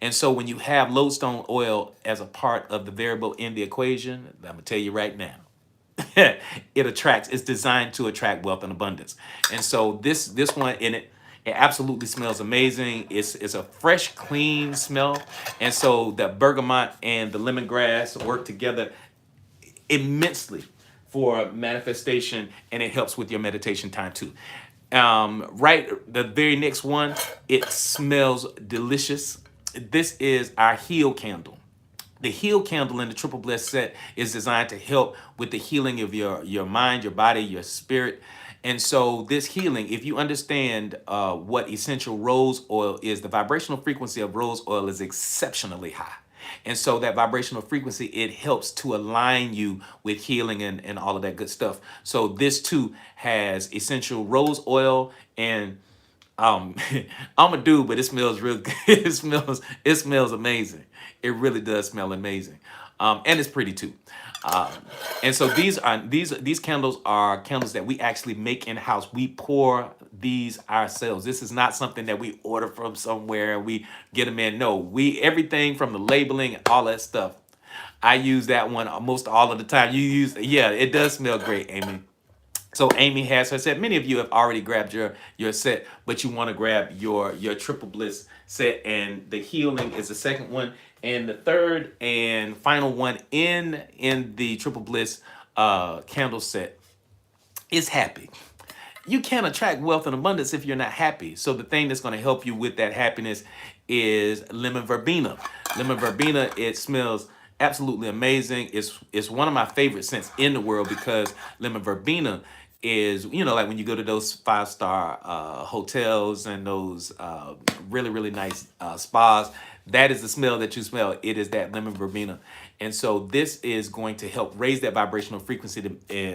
A: And so when you have lodestone oil as a part of the variable in the equation, I'm gonna tell you right now, it attracts. It's designed to attract wealth and abundance. And so this one in it, it absolutely smells amazing. It's a fresh, clean smell. And so the bergamot and the lemongrass work together immensely for manifestation, and it helps with your meditation time too. Right, the very next one, it smells delicious. This is our heal candle. The heal candle in the triple bless set is designed to help with the healing of your mind, your body, your spirit. And so this healing, if you understand what essential rose oil is, the vibrational frequency of rose oil is exceptionally high. And so that vibrational frequency, it helps to align you with healing and all of that good stuff. So this too has essential rose oil and um I'm a dude, but it smells real good. It smells amazing. It really does smell amazing. And it's pretty too. Um, and so these candles are candles that we actually make in house. We pour these ourselves. This is not something that we order from somewhere and we get them in. No, we everything from the labeling and all that stuff. I use that one almost all of the time. Yeah, it does smell great, Amy. So Amy has her set. Many of you have already grabbed your set, but you want to grab your triple bliss set, and the healing is the second one, and the third and final one in the triple bliss candle set is happy. You can't attract wealth and abundance if you're not happy. So the thing that's going to help you with that happiness is lemon verbena. Lemon verbena, it smells absolutely amazing. It's one of my favorite scents in the world because lemon verbena is, like when you go to those five-star hotels and those really, really nice spas, that is the smell that you smell. It is that lemon verbena. And so this is going to help raise that vibrational frequency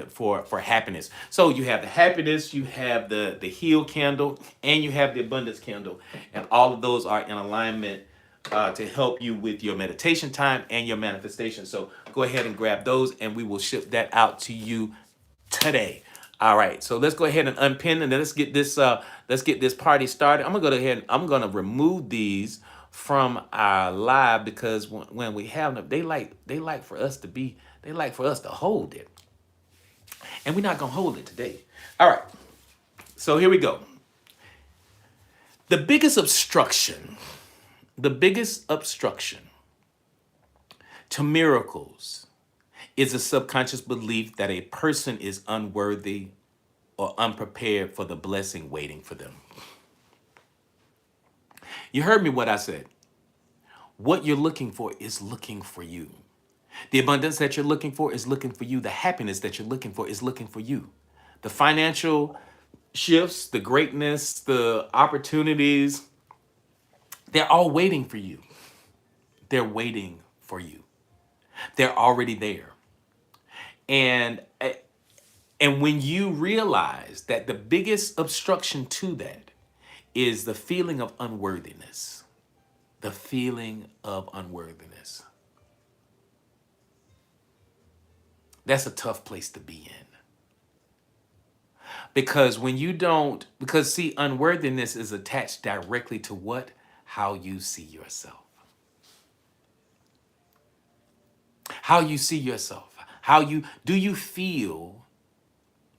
A: for happiness. So you have the happiness, you have the heal candle, and you have the abundance candle. And all of those are in alignment to help you with your meditation time and your manifestation. So go ahead and grab those and we will ship that out to you today. All right, so let's go ahead and unpin and then let's get this party started. I'm gonna go ahead and I'm gonna remove these from our live because when we have them, they like for us to hold it, and we're not gonna hold it today. All right, so here we go. The biggest obstruction to miracles is a subconscious belief that a person is unworthy or unprepared for the blessing waiting for them. You heard me what I said. What you're looking for is looking for you. The abundance that you're looking for is looking for you. The happiness that you're looking for is looking for you. The financial shifts, the greatness, the opportunities, they're all waiting for you. They're waiting for you. They're already there. And when you realize that the biggest obstruction to that is the feeling of unworthiness, the feeling of unworthiness, that's a tough place to be in. Because see, unworthiness is attached directly to what? How you see yourself. How you see yourself. Do you feel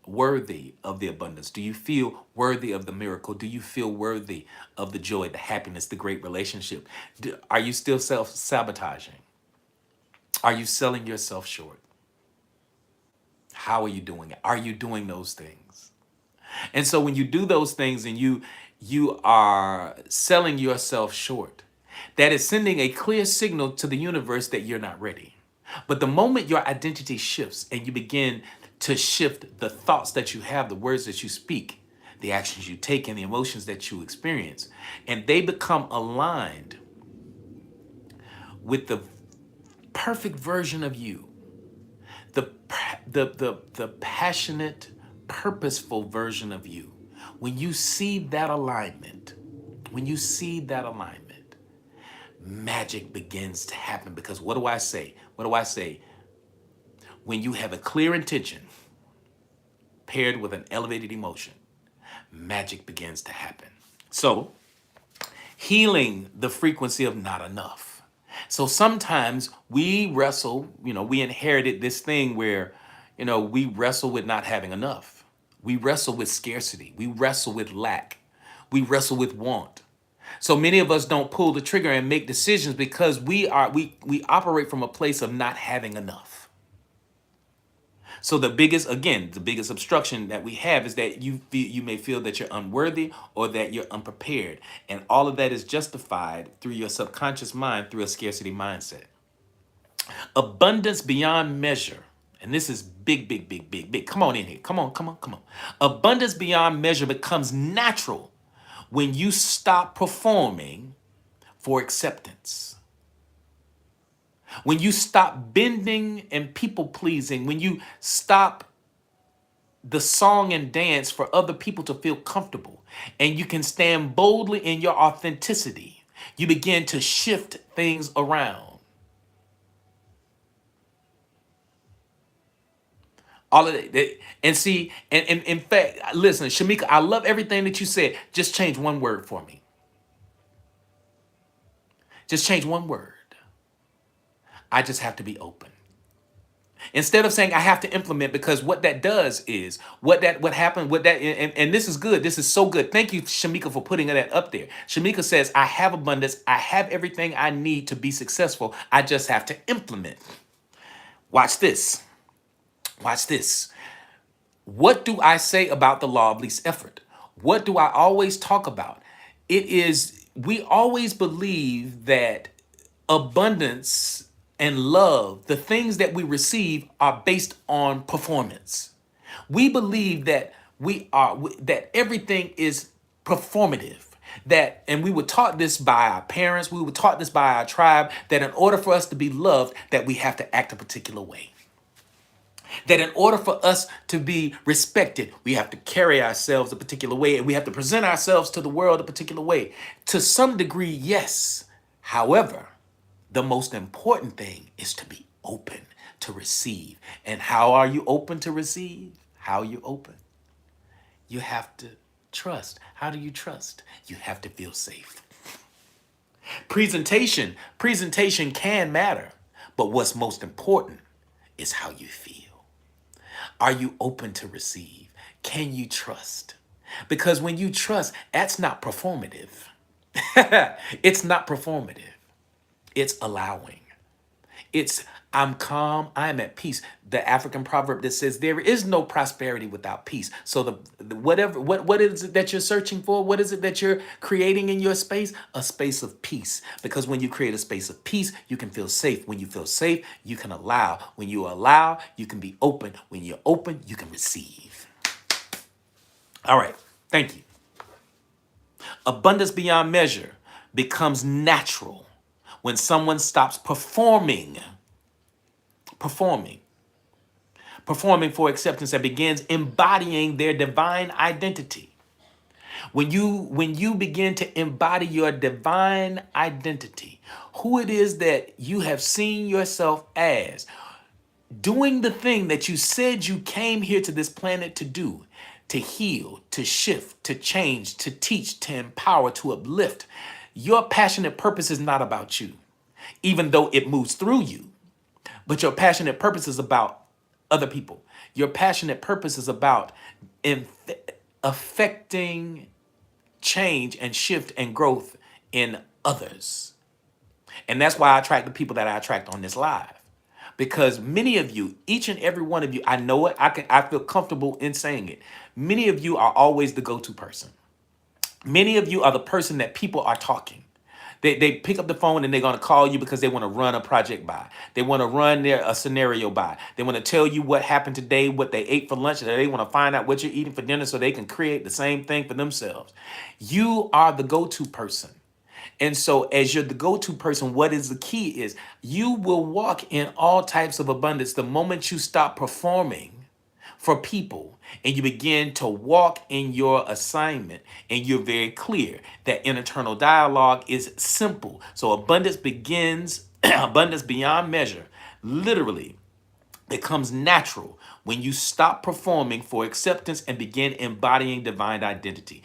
A: worthy of the abundance? Do you feel worthy of the miracle? Do you feel worthy of the joy, the happiness, the great relationship? Are you still self-sabotaging? Are you selling yourself short? How are you doing it? Are you doing those things? And so when you do those things and you are selling yourself short, that is sending a clear signal to the universe that you're not ready. But the moment your identity shifts and you begin to shift the thoughts that you have, the words that you speak, the actions you take, and the emotions that you experience, and they become aligned with the perfect version of you, the passionate, purposeful version of you. When you see that alignment, magic begins to happen. Because what do I say? When you have a clear intention paired with an elevated emotion, magic begins to happen. So, healing the frequency of not enough. So sometimes we wrestle, we inherited this thing where, we wrestle with not having enough. We wrestle with scarcity. We wrestle with lack. We wrestle with want. So many of us don't pull the trigger and make decisions because we operate from a place of not having enough. So the biggest obstruction that we have is that you may feel that you're unworthy or that you're unprepared, and all of that is justified through your subconscious mind through a scarcity mindset. Abundance beyond measure. And this is big, big, big, big, big. Come on in here. Come on, come on, come on. Abundance beyond measure becomes natural when you stop performing for acceptance. When you stop bending and people pleasing, when you stop the song and dance for other people to feel comfortable, and you can stand boldly in your authenticity, you begin to shift things around. All of that. And see, and in fact, listen, Shamika, I love everything that you said. Just change one word for me. Just change one word. I just have to be open. Instead of saying I have to implement, because what that does is what happened with that, and this is good. This is so good. Thank you, Shamika, for putting that up there. Shamika says, I have abundance. I have everything I need to be successful. I just have to implement. Watch this. Watch this. What do I say about the law of least effort? What do I always talk about? It is, we always believe that abundance and love, the things that we receive, are based on performance. We believe that that everything is performative. And we were taught this by our parents, we were taught this by our tribe, that in order for us to be loved, that we have to act a particular way. That in order for us to be respected, we have to carry ourselves a particular way, and we have to present ourselves to the world a particular way. To some degree, yes. However, the most important thing is to be open to receive. And how are you open to receive? How are you open? You have to trust. How do you trust? You have to feel safe. Presentation can matter, but what's most important is how you feel. Are you open to receive? Can you trust? Because when you trust, that's not performative. It's not performative. It's allowing. It's, I'm calm, I'm at peace. The African proverb that says there is no prosperity without peace. So what is it that you're searching for? What is it that you're creating in your space? A space of peace. Because when you create a space of peace, you can feel safe. When you feel safe, you can allow. When you allow, you can be open. When you're open, you can receive. All right. Thank you. Abundance beyond measure becomes natural when someone stops performing for acceptance and begins embodying their divine identity. When you begin to embody your divine identity, who it is that you have seen yourself as, doing the thing that you said you came here to this planet to do, to heal, to shift, to change, to teach, to empower, to uplift. Your passionate purpose is not about you, even though it moves through you. But your passionate purpose is about other people. Your passionate purpose is about affecting change and shift and growth in others. And that's why I attract the people that I attract on this live. Because many of you, each and every one of you, I know it, I feel comfortable in saying it. Many of you are always the go-to person. Many of you are the person that people are talking. They pick up the phone and they're going to call you because they want to run a project by. They want to run a scenario by. They want to tell you what happened today, what they ate for lunch, and they want to find out what you're eating for dinner so they can create the same thing for themselves. You are the go-to person. And so as you're the go-to person, what is the key is you will walk in all types of abundance the moment you stop performing for people and you begin to walk in your assignment, and you're very clear that internal dialogue is simple. So abundance begins, abundance beyond measure, literally becomes natural when you stop performing for acceptance and begin embodying divine identity.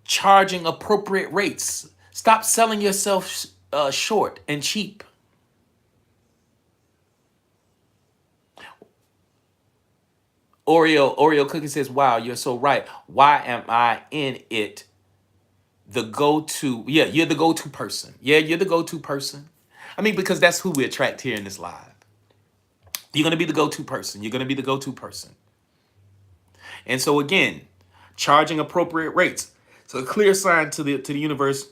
A: Charging appropriate rates. Stop selling yourself short and cheap. Oreo Cookie says, wow, you're so right. Why am I in it? The go-to, yeah, you're the go-to person. Yeah, you're the go-to person. I mean, because that's who we attract here in this live. You're gonna be the go-to person. You're gonna be the go-to person. And so again, charging appropriate rates. So a clear sign to the universe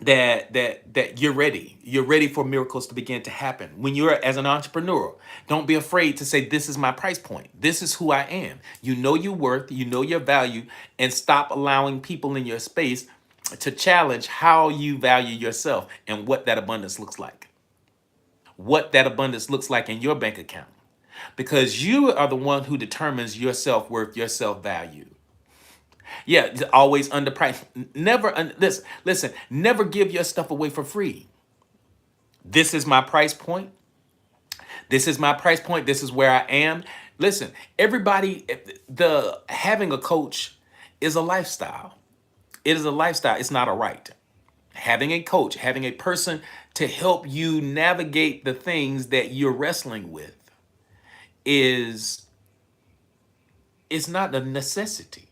A: that you're ready. You're ready for miracles to begin to happen. When you're as an entrepreneur, don't be afraid to say, this is my price point. This is who I am. You know your worth, you know your value, and stop allowing people in your space to challenge how you value yourself and what that abundance looks like. What that abundance looks like in your bank account. Because you are the one who determines your self-worth, your self-value. Yeah, always underpriced. Never, listen, never give your stuff away for free. This is my price point. This is my price point. This is where I am. Listen, everybody, the having a coach is a lifestyle. It is a lifestyle. It's not a right. Having a coach, having a person to help you navigate the things that you're wrestling with is not a necessity.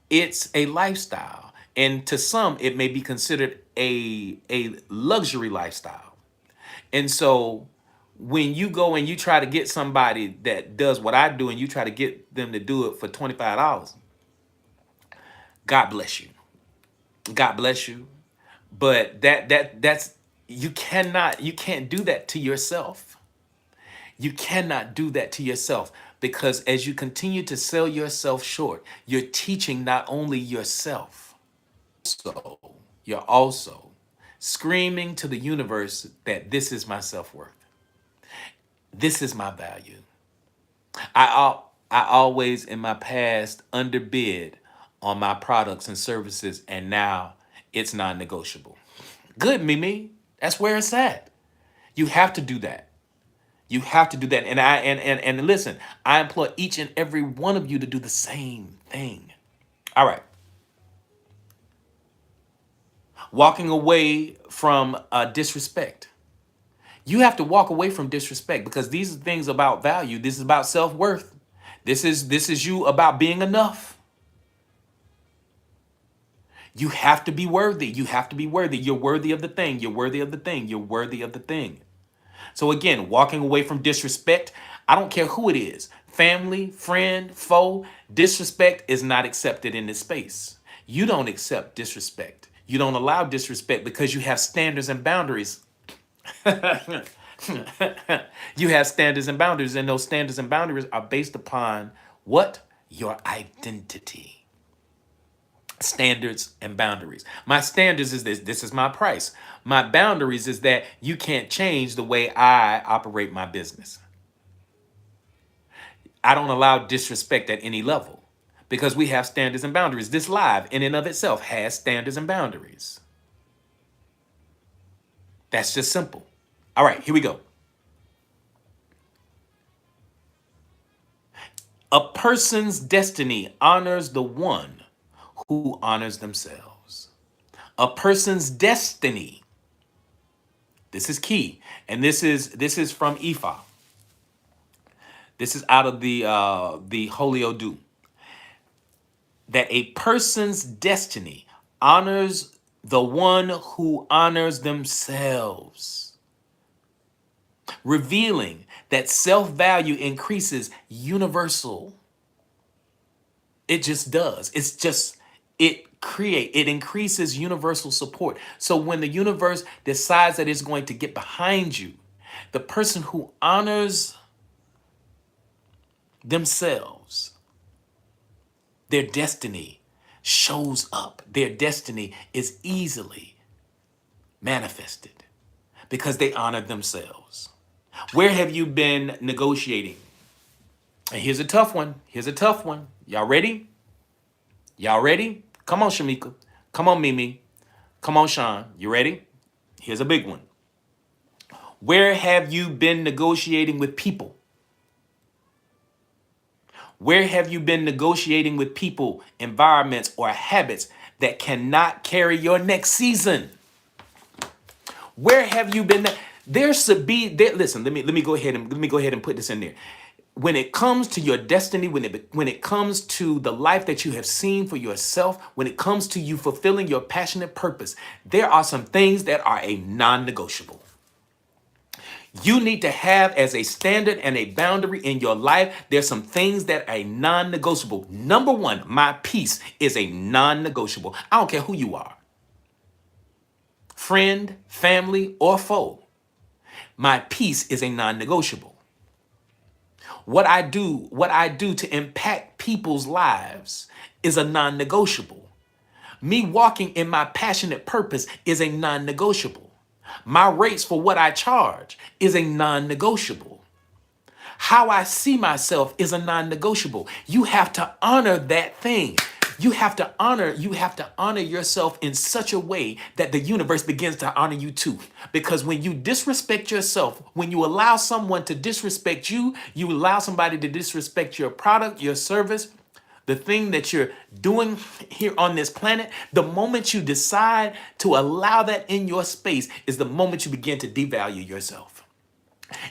A: It's a lifestyle. And to some, it may be considered a luxury lifestyle. And so when you go and you try to get somebody that does what I do and you try to get them to do it for $25, God bless you. God bless you. But that's you can't do that to yourself. You cannot do that to yourself, because as you continue to sell yourself short, you're teaching not only yourself, so you're also screaming to the universe that this is my self-worth. This is my value. I always in my past underbid on my products and services, and now it's non-negotiable. Good, Mimi. That's where it's at. You have to do that. You have to do that. And listen, I implore each and every one of you to do the same thing. All right. Walking away from disrespect. You have to walk away from disrespect, because these are things about value. This is about self-worth. This is you about being enough. You have to be worthy. You have to be worthy. You're worthy of the thing. You're worthy of the thing. You're worthy of the thing. So again, walking away from disrespect, I don't care who it is, family, friend, foe, disrespect is not accepted in this space. You don't accept disrespect. You don't allow disrespect because you have standards and boundaries. You have standards and boundaries, and those standards and boundaries are based upon what? Your identity. Standards and boundaries. My standards is this is my price. My boundaries is that you can't change the way I operate my business. I don't allow disrespect at any level, because we have standards and boundaries. This live in and of itself has standards and boundaries. That's just simple. All right, here we go. A person's destiny honors the one who honors themselves. A person's destiny. This is key. And this is from Ifa. This is out of the Holy Odu. That a person's destiny honors the one who honors themselves. Revealing that self-value increases universal. It just does. It increases universal support. So when the universe decides that it's going to get behind you, the person who honors themselves, their destiny shows up. Their destiny is easily manifested because they honor themselves. Where have you been negotiating? And here's a tough one. Here's a tough one. Y'all ready? Y'all ready? Come on, Shamika. Come on, Mimi. Come on, Sean. You ready? Here's a big one. Where have you been negotiating with people? Where have you been negotiating with people, environments, or habits that cannot carry your next season? Where have you been? There should be there. Listen, let me go ahead and put this in there. when it comes to your destiny, when it comes to the life that you have seen for yourself, when it comes to you fulfilling your passionate purpose, there are some things that are a non-negotiable. You need to have as a standard and a boundary in your life. There's some things that are non-negotiable. Number one, my peace is a non-negotiable. I don't care who you are, friend, family, or foe. My peace is a non-negotiable. What I do to impact people's lives is a non-negotiable. Me walking in my passionate purpose is a non-negotiable. My rates for what I charge is a non-negotiable. How I see myself is a non-negotiable. You have to honor that thing. You have to honor yourself in such a way that the universe begins to honor you too. Because when you disrespect yourself, when you allow someone to disrespect you, you allow somebody to disrespect your product, your service, the thing that you're doing here on this planet, the moment you decide to allow that in your space is the moment you begin to devalue yourself.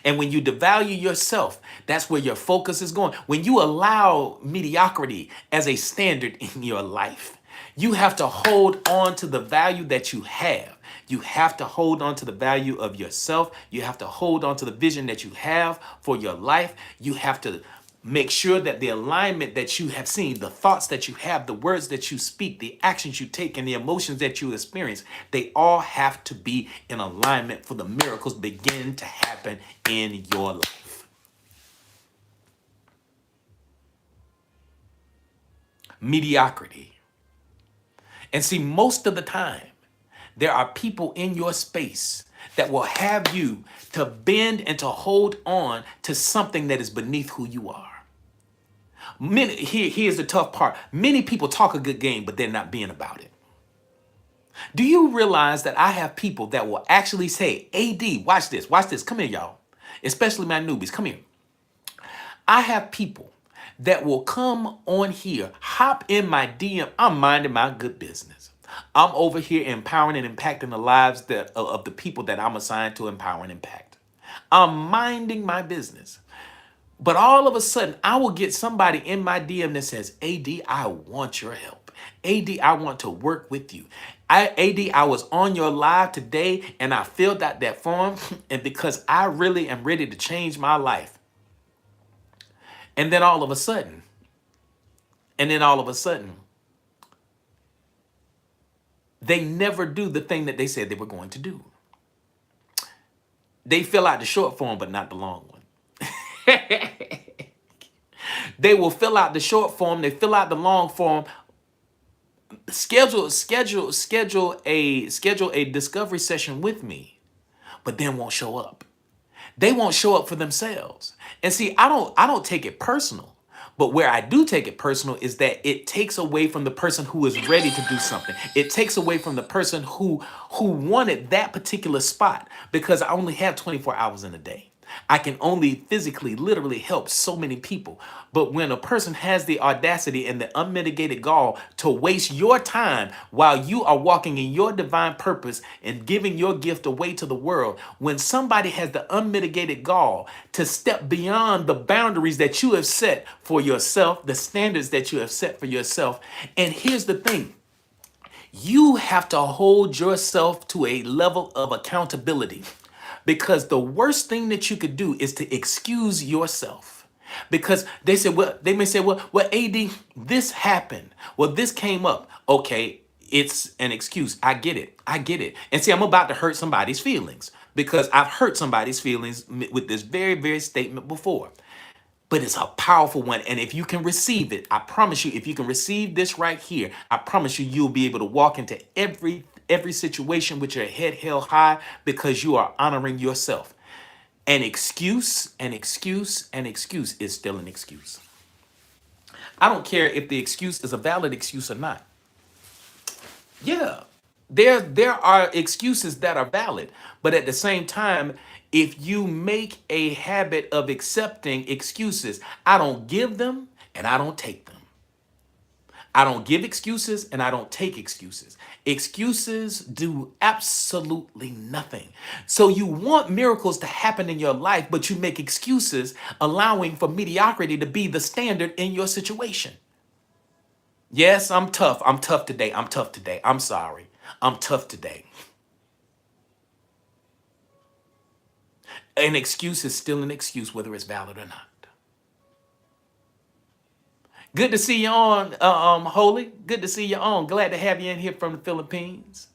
A: And when you devalue yourself, that's where your focus is going. When you allow mediocrity as a standard in your life, you have to hold on to the value that you have. You have to hold on to the value of yourself. You have to hold on to the vision that you have for your life. You have to make sure that the alignment that you have seen, the thoughts that you have, the words that you speak, the actions you take, and the emotions that you experience, they all have to be in alignment for the miracles begin to happen in your life. Mediocrity. And see, most of the time, there are people in your space that will have you to bend and to hold on to something that is beneath who you are. Here's the tough part. Many people talk a good game, but they're not being about it. Do you realize that I have people that will actually say, AD, watch this, come here, y'all. Especially my newbies, come here. I have people that will come on here, hop in my DM. I'm minding my good business. I'm over here empowering and impacting the lives of the people that I'm assigned to empower and impact. I'm minding my business. But all of a sudden, I will get somebody in my DM that says, AD, I want your help. AD, I want to work with you. AD, I was on your live today and I filled out that form and because I really am ready to change my life. And then all of a sudden, they never do the thing that they said they were going to do. They fill out the short form, but not the long one. They will fill out the short form. They fill out the long form. Schedule a discovery session with me, but then won't show up. They won't show up for themselves. And see, I don't take it personal. But where I do take it personal is that it takes away from the person who is ready to do something. It takes away from the person who wanted that particular spot because I only have 24 hours in a day. I can only physically, literally help so many people. But when a person has the audacity and the unmitigated gall to waste your time while you are walking in your divine purpose and giving your gift away to the world, when somebody has the unmitigated gall to step beyond the boundaries that you have set for yourself, the standards that you have set for yourself, and here's the thing, you have to hold yourself to a level of accountability. Because the worst thing that you could do is to excuse yourself. Because they may say, well, AD, this happened. Well, this came up. Okay, it's an excuse. I get it. And see, I'm about to hurt somebody's feelings because I've hurt somebody's feelings with this very, very statement before. But it's a powerful one. And if you can receive it, I promise you, if you can receive this right here, I promise you, you'll be able to walk into every situation with your head held high because you are honoring yourself. An excuse is still an excuse. I don't care if the excuse is a valid excuse or not. Yeah, there are excuses that are valid, but at the same time, if you make a habit of accepting excuses, I don't give them and I don't take them. I don't give excuses and I don't take excuses. Excuses do absolutely nothing. So you want miracles to happen in your life, but you make excuses, allowing for mediocrity to be the standard in your situation. Yes, I'm tough. I'm tough today. I'm tough today. I'm sorry. I'm tough today. An excuse is still an excuse, whether it's valid or not. Good to see you on, Holy. Good to see you on. Glad to have you in here from the Philippines.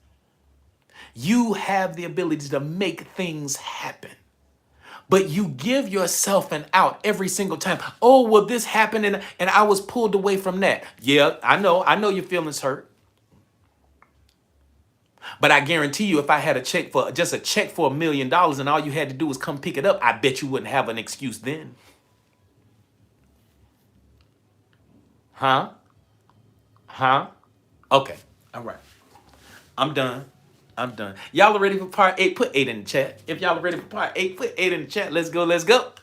A: You have the ability to make things happen, but you give yourself an out every single time. Oh, well, this happened and I was pulled away from that. Yeah, I know your feelings hurt. But I guarantee you, if I had a check for $1 million and all you had to do was come pick it up, I bet you wouldn't have an excuse then. Huh? Huh? Okay. All right. I'm done. I'm done. Y'all are ready for part 8? Put 8 in the chat. If y'all are ready for part 8, put 8 in the chat. Let's go. Let's go.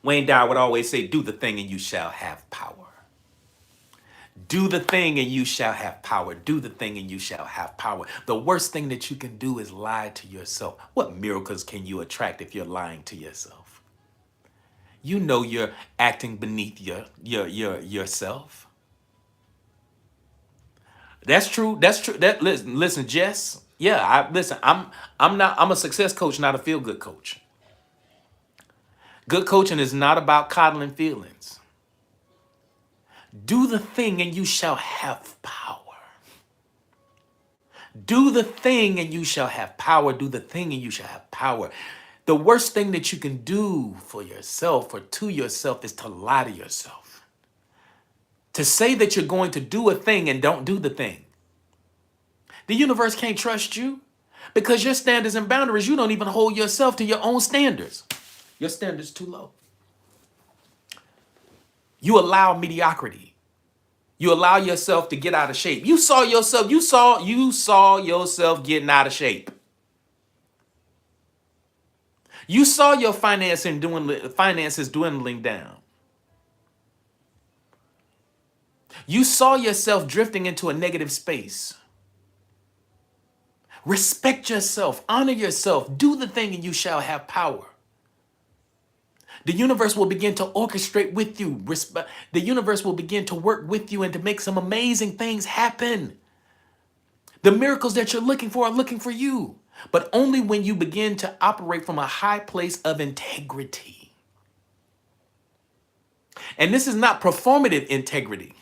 A: Wayne Dyer would always say, do the thing and you shall have power. Do the thing and you shall have power. Do the thing and you shall have power. The worst thing that you can do is lie to yourself. What miracles can you attract if you're lying to yourself? You know you're acting beneath yourself. That's true. That's true. Listen, Jess. Yeah, I'm a success coach, not a feel-good coach. Good coaching is not about coddling feelings. Do the thing and you shall have power. Do the thing and you shall have power. Do the thing and you shall have power. The worst thing that you can do for yourself or to yourself is to lie to yourself. To say that you're going to do a thing and don't do the thing. The universe can't trust you because your standards and boundaries, you don't even hold yourself to your own standards. Your standards too low. You allow mediocrity. You allow yourself to get out of shape. You saw yourself getting out of shape. You saw your finances dwindling down. You saw yourself drifting into a negative space. Respect yourself, honor yourself, do the thing and you shall have power. The universe will begin to orchestrate with you. The universe will begin to work with you and to make some amazing things happen. The miracles that you're looking for are looking for you, but only when you begin to operate from a high place of integrity. And this is not performative integrity.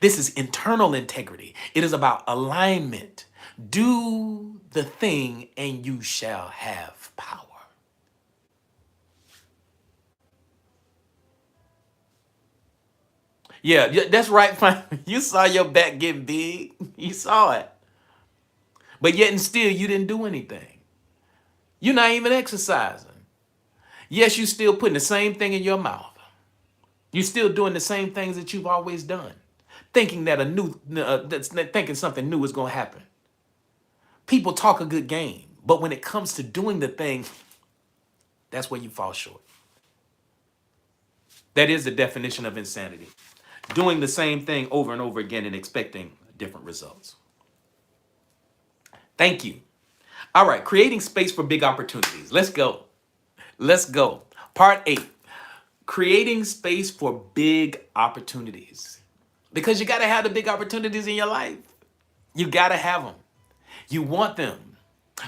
A: This is internal integrity. It is about alignment. Do the thing and you shall have power. Yeah, that's right. You saw your back get big. You saw it. But yet and still, you didn't do anything. You're not even exercising. Yes, you still putting the same thing in your mouth. You're still doing the same things that you've always done, thinking that thinking something new is going to happen. People talk a good game, but when it comes to doing the thing, that's where you fall short. That is the definition of insanity. Doing the same thing over and over again and expecting different results. Thank you. All right, creating space for big opportunities. Let's go. Let's go. Part 8, creating space for big opportunities. Because you got to have the big opportunities in your life. You got to have them. You want them.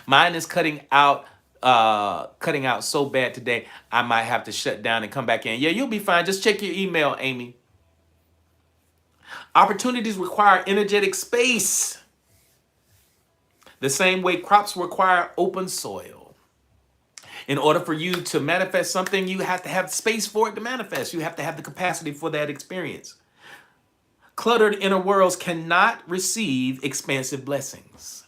A: Mine is cutting out so bad today, I might have to shut down and come back in. Yeah, you'll be fine. Just check your email, Amy. Opportunities require energetic space. The same way crops require open soil. In order for you to manifest something, you have to have space for it to manifest. You have to have the capacity for that experience. Cluttered inner worlds cannot receive expansive blessings.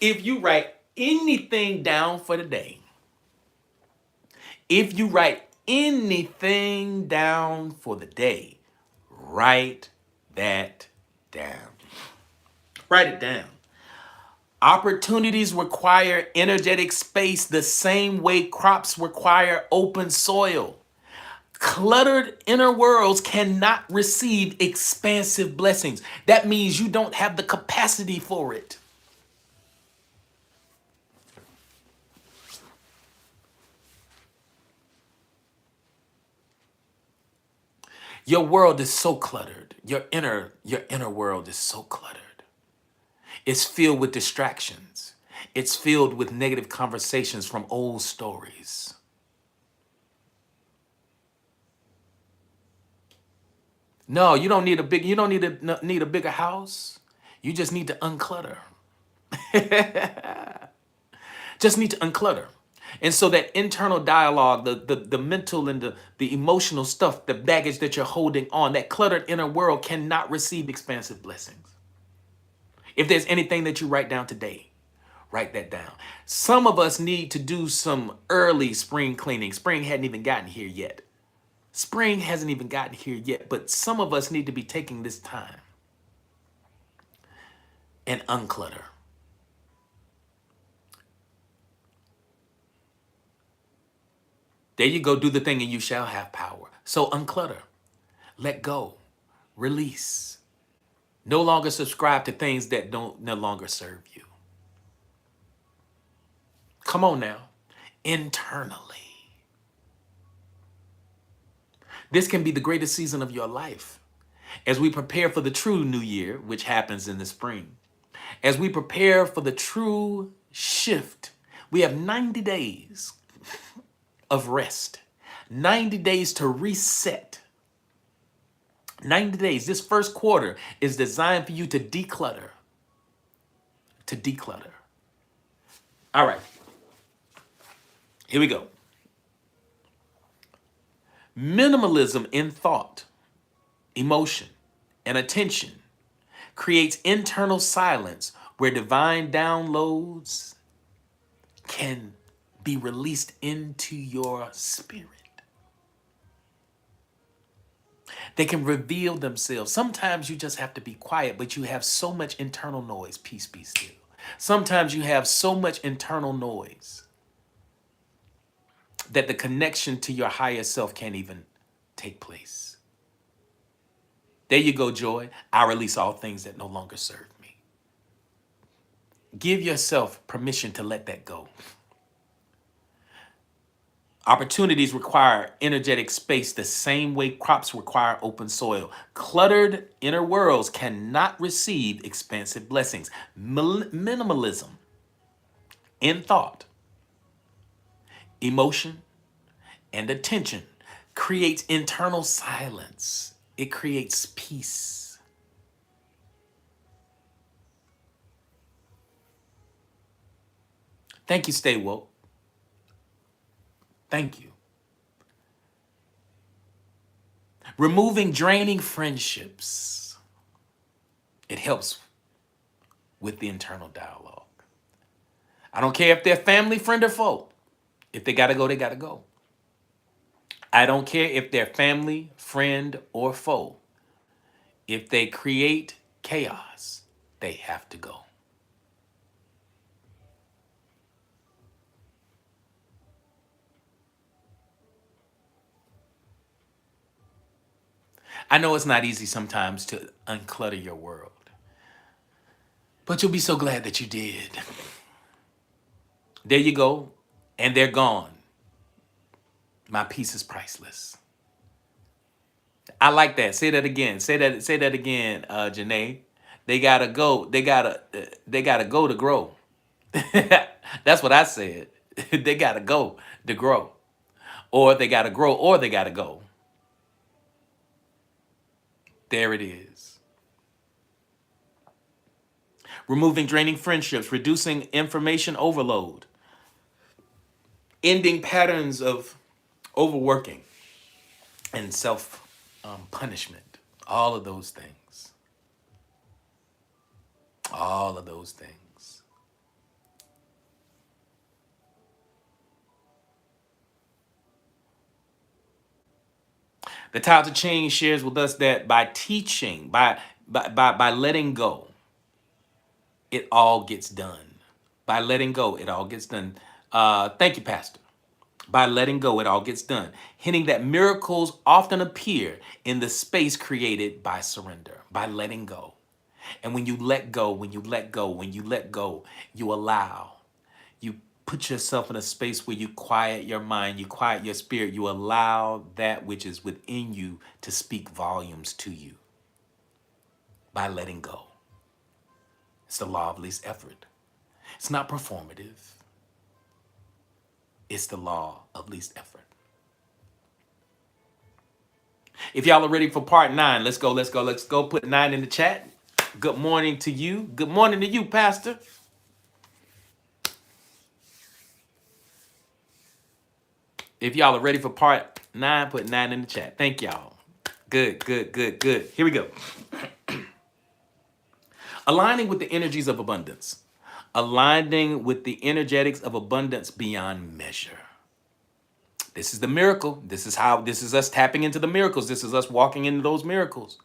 A: If you write anything down for the day, write that down. Write it down. Opportunities require energetic space the same way crops require open soil. Cluttered inner worlds cannot receive expansive blessings. That means you don't have the capacity for it. Your world is so cluttered. Your inner world is so cluttered. It's filled with distractions. It's filled with negative conversations from old stories. No, you don't need a bigger house. You just need to unclutter. Just need to unclutter. And so that internal dialogue, the mental and the emotional stuff, the baggage that you're holding on, that cluttered inner world cannot receive expansive blessings. If there's anything that you write down today, write that down. Some of us need to do some early spring cleaning. Spring hadn't even gotten here yet. Spring hasn't even gotten here yet, but some of us need to be taking this time and unclutter. There you go, do the thing and you shall have power. So unclutter, let go, release. No longer subscribe to things that don't no longer serve you. Come on now, internally. This can be the greatest season of your life. As we prepare for the true new year, which happens in the spring, as we prepare for the true shift, we have 90 days of rest, 90 days to reset. 90 days. This first quarter is designed for you to declutter. To declutter. All right. Here we go. Minimalism in thought, emotion, and attention creates internal silence where divine downloads can be released into your spirit. They can reveal themselves. Sometimes you just have to be quiet, but you have so much internal noise. Peace be still. Sometimes you have so much internal noise that the connection to your higher self can't even take place. There you go, Joy. I release all things that no longer serve me. Give yourself permission to let that go. Opportunities require energetic space the same way crops require open soil. Cluttered inner worlds cannot receive expansive blessings. Minimalism in thought, emotion, and attention creates internal silence. It creates peace. Thank you, Stay Woke. Thank you. Removing draining friendships. It helps with the internal dialogue. I don't care if they're family, friend, or foe. If they gotta go, they gotta go. I don't care if they're family, friend, or foe. If they create chaos, they have to go. I know it's not easy sometimes to unclutter your world, but you'll be so glad that you did. There you go, and they're gone. My peace is priceless. I like that. Say that again. Say that again, Janae. They gotta go. They gotta go to grow. That's what I said. They gotta go to grow, or they gotta grow, or they gotta go. There it is. Removing draining friendships, reducing information overload, ending patterns of overworking and self punishment. All of those things. All of those things. The Tao Te Ching shares with us that by teaching, by letting go, it all gets done. By letting go, it all gets done. Thank you, Pastor. By letting go, it all gets done. Hinting that miracles often appear in the space created by surrender, by letting go. And when you let go, when you let go, when you let go, you allow. You put yourself in a space where you quiet your mind, you quiet your spirit, you allow that which is within you to speak volumes to you by letting go. It's the law of least effort. It's not performative. It's the law of least effort. If y'all are ready for part 9, let's go, let's go, let's go. Put 9 in the chat. Good morning to you. Good morning to you, Pastor. If y'all are ready for part 9, put 9 in the chat. Thank y'all. Good, good, good, good. Here we go. Aligning with the energies of abundance. Aligning with the energetics of abundance beyond measure. This is the miracle. This is us tapping into the miracles. This is us walking into those miracles.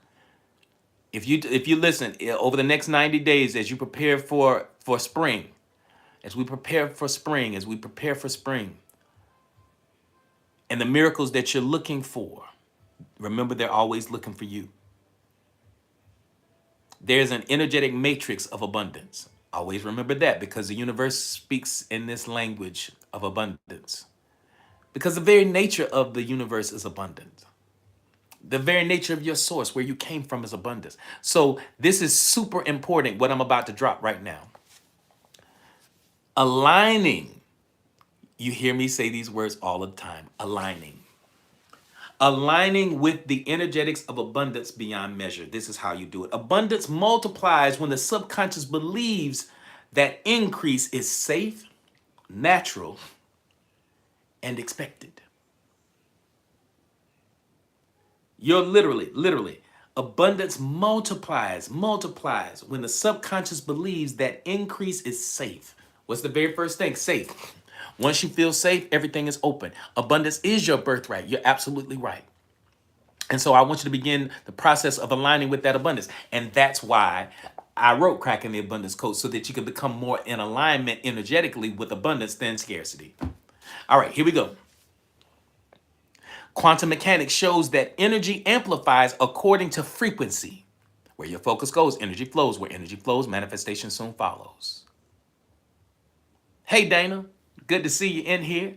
A: If you listen over the next 90 days as you prepare for spring, as we prepare for spring, and the miracles that you're looking for, remember they're always looking for you. There's an energetic matrix of abundance. Always remember that, because the universe speaks in this language of abundance. Because the very nature of the universe is abundant. The very nature of your source, where you came from, is abundance. So this is super important, what I'm about to drop right now. Aligning. You hear me say these words all the time. Aligning. Aligning with the energetics of abundance beyond measure. This is how you do it. Abundance multiplies when the subconscious believes that increase is safe, natural, and expected. You're literally, abundance multiplies when the subconscious believes that increase is safe. What's the very first thing? Safe. Once you feel safe, everything is open. Abundance is your birthright. You're absolutely right. And so I want you to begin the process of aligning with that abundance. And that's why I wrote Cracking the Abundance Code, so that you can become more in alignment energetically with abundance than scarcity. All right, here we go. Quantum mechanics shows that energy amplifies according to frequency. Where your focus goes, energy flows. Where energy flows, manifestation soon follows. Hey, Dana, good to see you in here.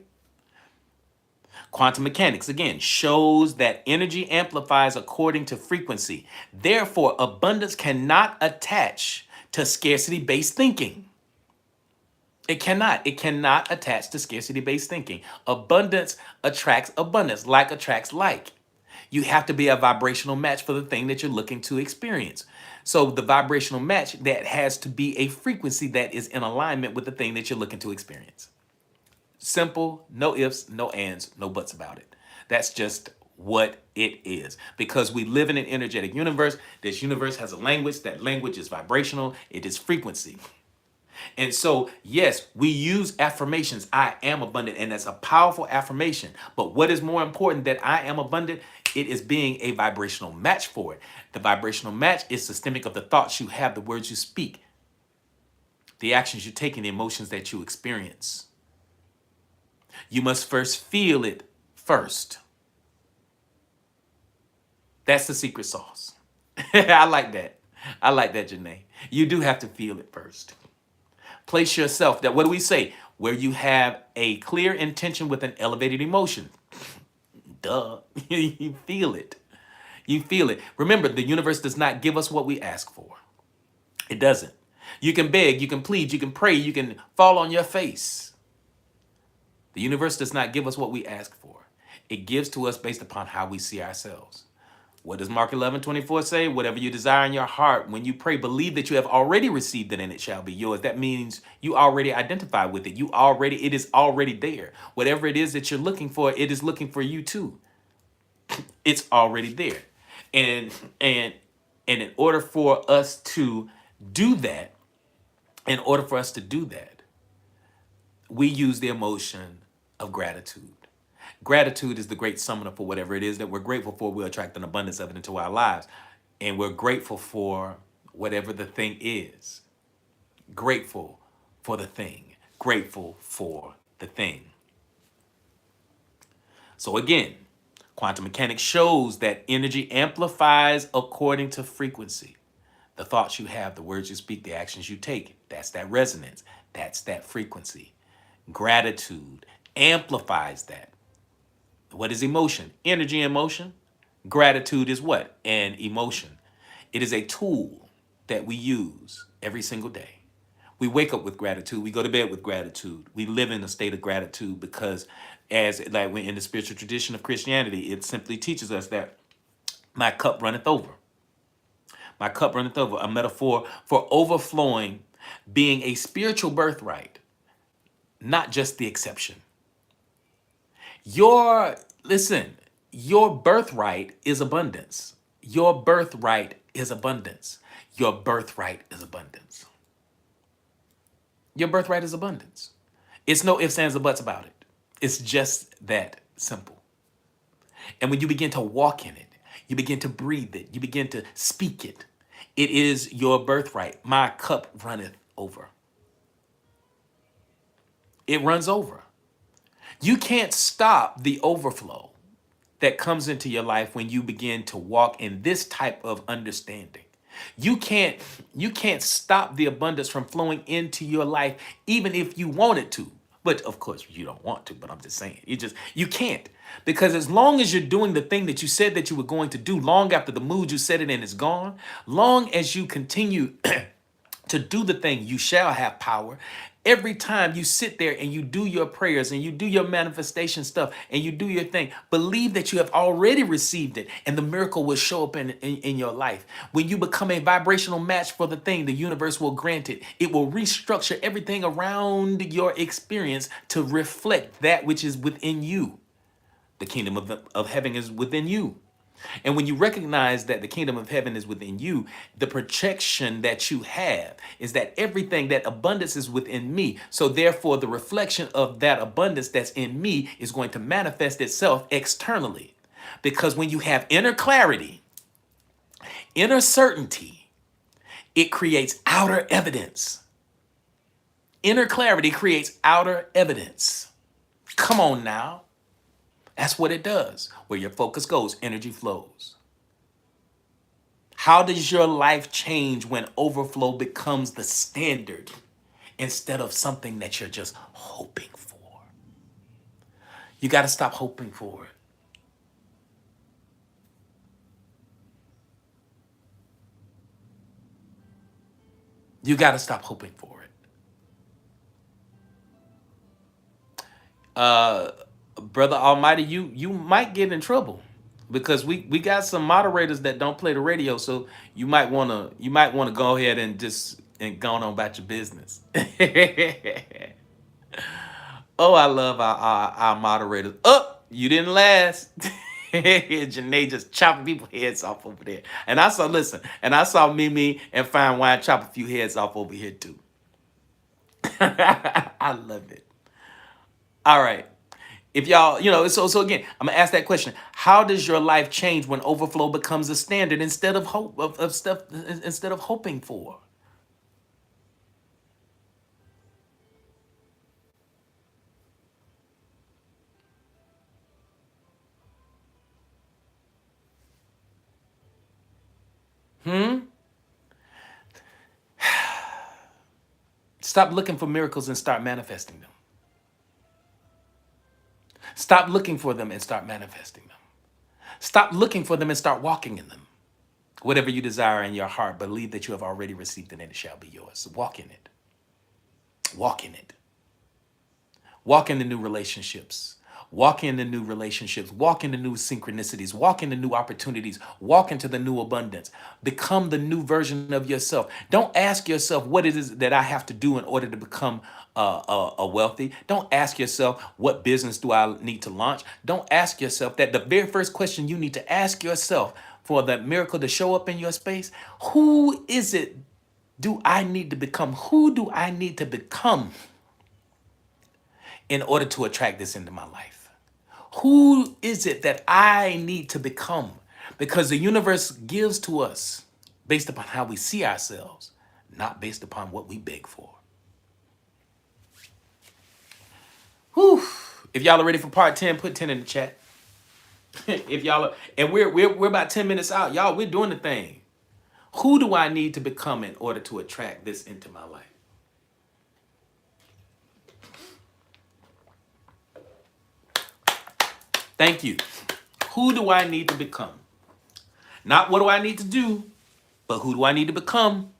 A: Quantum mechanics, again, shows that energy amplifies according to frequency. Therefore, abundance cannot attach to scarcity-based thinking. It cannot attach to scarcity-based thinking. Abundance attracts abundance, like attracts like. You have to be a vibrational match for the thing that you're looking to experience. So the vibrational match, that has to be a frequency that is in alignment with the thing that you're looking to experience. Simple, no ifs, no ands, no buts about it. That's just what it is. Because we live in an energetic universe. This universe has a language. That language is vibrational. It is frequency. And so, yes, we use affirmations. I am abundant, and that's a powerful affirmation. But what is more important than I am abundant? It is being a vibrational match for it. The vibrational match is systemic of the thoughts you have, the words you speak, the actions you take, and the emotions that you experience. You must first feel it first. That's the secret sauce. I like that. I like that, Janae. You do have to feel it first. Place yourself, that what do we say? Where you have a clear intention with an elevated emotion. Duh. You feel it. You feel it. Remember, the universe does not give us what we ask for. It doesn't. You can beg, you can plead, you can pray, you can fall on your face. The universe does not give us what we ask for. It gives to us based upon how we see ourselves. What does Mark 11:24 say? Whatever you desire in your heart, when you pray, believe that you have already received it and it shall be yours. That means you already identify with it. It is already there. Whatever it is that you're looking for, it is looking for you too. It's already there. And in order for us to do that, we use the emotion of gratitude. Gratitude is the great summoner for whatever it is that we're grateful for. We'll attract an abundance of it into our lives. And we're grateful for whatever the thing is. Grateful for the thing, grateful for the thing. So again, quantum mechanics shows that energy amplifies according to frequency. The thoughts you have, the words you speak, the actions you take, that's that resonance. That's that frequency. Gratitude amplifies that. What is emotion? Energy and motion. Gratitude is what? An emotion. It is a tool that we use every single day. We wake up with gratitude. We go to bed with gratitude. We live in a state of gratitude because, as like when in the spiritual tradition of Christianity, it simply teaches us that my cup runneth over. My cup runneth over, a metaphor for overflowing being a spiritual birthright, not just the exception. Listen, your birthright is abundance. Your birthright is abundance. Your birthright is abundance. Your birthright is abundance. It's no ifs, ands, or buts about it. It's just that simple. And when you begin to walk in it, you begin to breathe it, you begin to speak it, it is your birthright. My cup runneth over. It runs over. You can't stop the overflow that comes into your life when you begin to walk in this type of understanding. You can't stop the abundance from flowing into your life even if you wanted to. But of course you don't want to, but I'm just saying. You can't. Because as long as you're doing the thing that you said that you were going to do, long after the mood you said it in is gone, long as you continue to do the thing, you shall have power. Every time you sit there and you do your prayers and you do your manifestation stuff and you do your thing, believe that you have already received it and the miracle will show up in your life. When you become a vibrational match for the thing, the universe will grant it. It will restructure everything around your experience to reflect that which is within you. The kingdom of heaven is within you. And when you recognize that the kingdom of heaven is within you, the projection that you have is that everything, that abundance is within me. So therefore, the reflection of that abundance that's in me is going to manifest itself externally. Because when you have inner clarity, inner certainty, it creates outer evidence. Inner clarity creates outer evidence. Come on now. That's what it does. Where your focus goes, energy flows. How does your life change when overflow becomes the standard instead of something that you're just hoping for? You got to stop hoping for it. You got to stop hoping for it. Brother Almighty, you might get in trouble because we got some moderators that don't play the radio, so you might wanna go ahead and go on about your business. Oh, I love our moderators. Oh, you didn't last. Janae just chopping people's heads off over there. And I saw Mimi and Fine Wine chop a few heads off over here too. I love it. All right. If y'all, so again, I'm gonna ask that question. How does your life change when overflow becomes a standard instead of instead of hoping for? Stop looking for miracles and start manifesting them. Stop looking for them and start manifesting them. Stop looking for them and start walking in them. Whatever you desire in your heart, believe that you have already received it and it shall be yours. Walk in it. Walk in it. Walk into new relationships. Walk into new relationships. Walk into new synchronicities. Walk into new opportunities. Walk into the new abundance. Become the new version of yourself. Don't ask yourself what it is that I have to do in order to become a wealthy. Don't ask yourself what business do I need to launch. Don't ask yourself that. The very first question you need to ask yourself for that miracle to show up in your space, who is it do I need to become? Who do I need to become in order to attract this into my life? Who is it that I need to become? Because the universe gives to us based upon how we see ourselves, not based upon what we beg for. Whew. If y'all are ready for part 10, put 10 in the chat. If y'all are, and we're about 10 minutes out. Y'all, we're doing the thing. Who do I need to become in order to attract this into my life? Thank you. Who do I need to become? Not what do I need to do, but who do I need to become?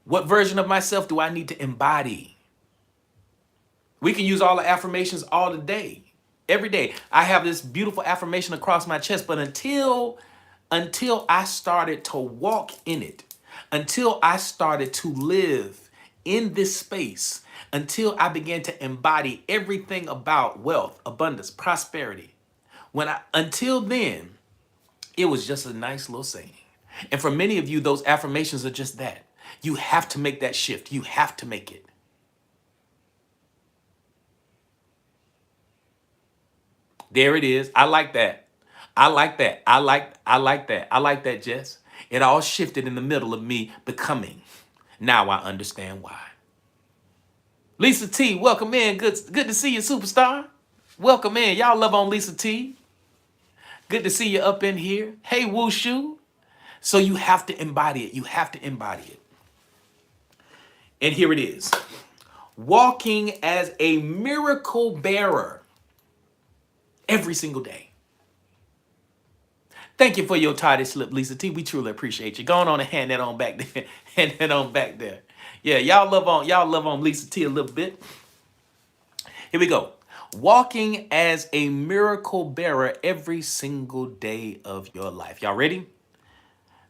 A: What version of myself do I need to embody? We can use all the affirmations all the day, every day. I have this beautiful affirmation across my chest, but until I started to walk in it, until I started to live in this space, until I began to embody everything about wealth, abundance, prosperity, until then, it was just a nice little saying. And for many of you, those affirmations are just that. You have to make that shift. You have to make it. There it is. I like that. I like that. I like that. I like that, Jess. It all shifted in the middle of me becoming. Now I understand why. Lisa T, welcome in. Good to see you, superstar. Welcome in. Y'all love on Lisa T. Good to see you up in here. Hey, Wushu. So you have to embody it. You have to embody it. And here it is. Walking as a miracle bearer every single day. Thank you for your tidy slip, Lisa T. We truly appreciate you. Go on and hand that on back there. Hand that on back there. Yeah, y'all love on Lisa T a little bit. Here we go. Walking as a miracle bearer every single day of your life. Y'all ready?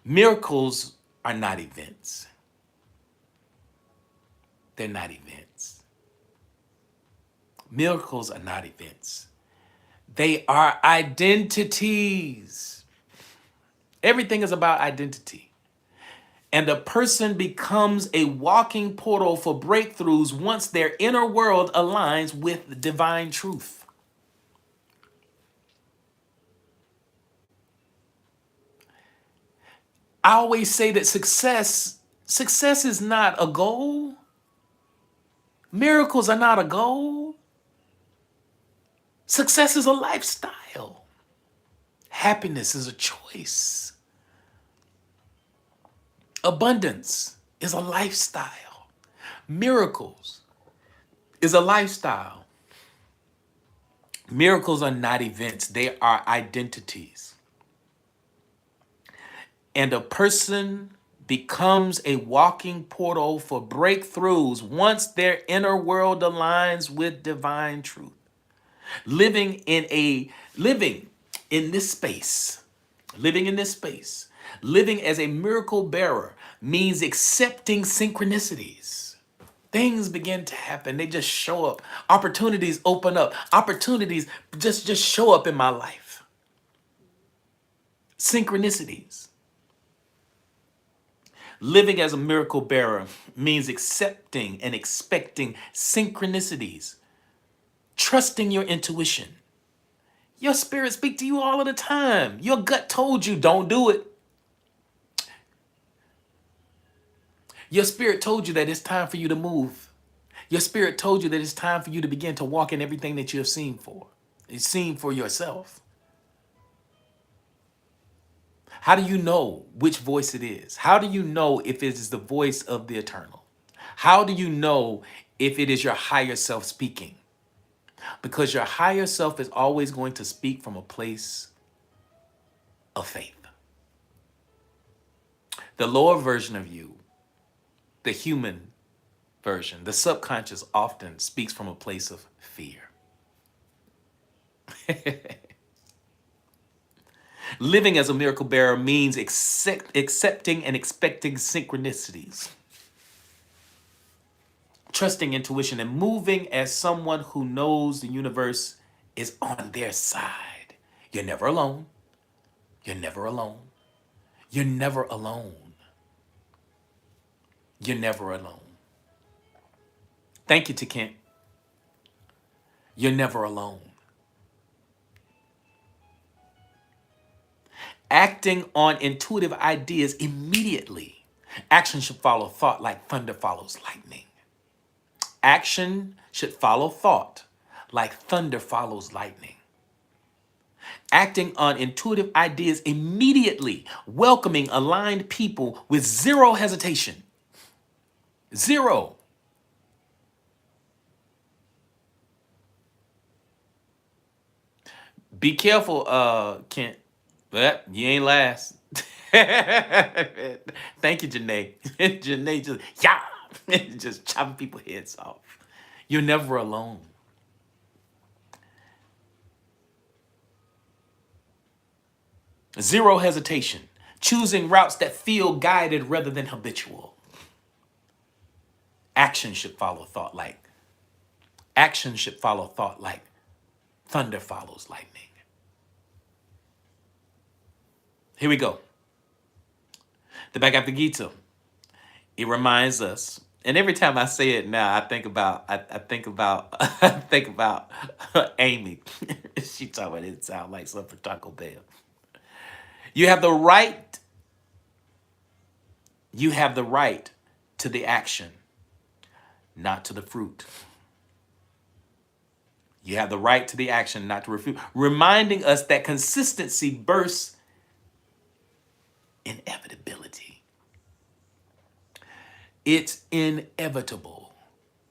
A: Miracles are not events. They're not events. Miracles are not events. They are identities. Everything is about identity. And a person becomes a walking portal for breakthroughs once their inner world aligns with divine truth. I always say that success is not a goal. Miracles are not a goal. Success is a lifestyle. Happiness is a choice. Abundance is a lifestyle. Miracles is a lifestyle. Miracles are not events. They are identities. And a person becomes a walking portal for breakthroughs once their inner world aligns with divine truth. Living in this space, living as a miracle bearer means accepting synchronicities. Things begin to happen. They just show up. Opportunities open up. Opportunities just show up in my life. Synchronicities. Living as a miracle bearer means accepting and expecting synchronicities. Trusting your intuition. Your spirit speaks to you all of the time. Your gut told you don't do it. Your spirit told you that it's time for you to move. Your spirit told you that it's time for you to begin to walk in everything that you have seen for. It's seen for yourself. How do you know which voice it is? How do you know if it is the voice of the eternal? How do you know if it is your higher self speaking? Because your higher self is always going to speak from a place of faith. The lower version of you, the human version, the subconscious often speaks from a place of fear. Living as a miracle bearer means accepting and expecting synchronicities. Trusting intuition and moving as someone who knows the universe is on their side. You're never alone. You're never alone. You're never alone. You're never alone. Thank you, Kent. You're never alone. Acting on intuitive ideas immediately. Action should follow thought like thunder follows lightning. Action should follow thought, like thunder follows lightning. Acting on intuitive ideas immediately, welcoming aligned people with zero hesitation. Zero. Be careful, Kent. But you ain't last. Thank you, Janae. Janae just, yeah, just chopping people's heads off. You're never alone. Zero hesitation. Choosing routes that feel guided rather than habitual. Action should follow thought like. Action should follow thought like thunder follows lightning. Here we go. The Bhagavad Gita. It reminds us, and every time I say it now, I think about I think about Amy. She talking about it sound like something for Taco Bell. You have the right. You have the right to the action, not to the fruit. You have the right to the action, not to the fruit. Reminding us that consistency bursts inevitability. It's inevitable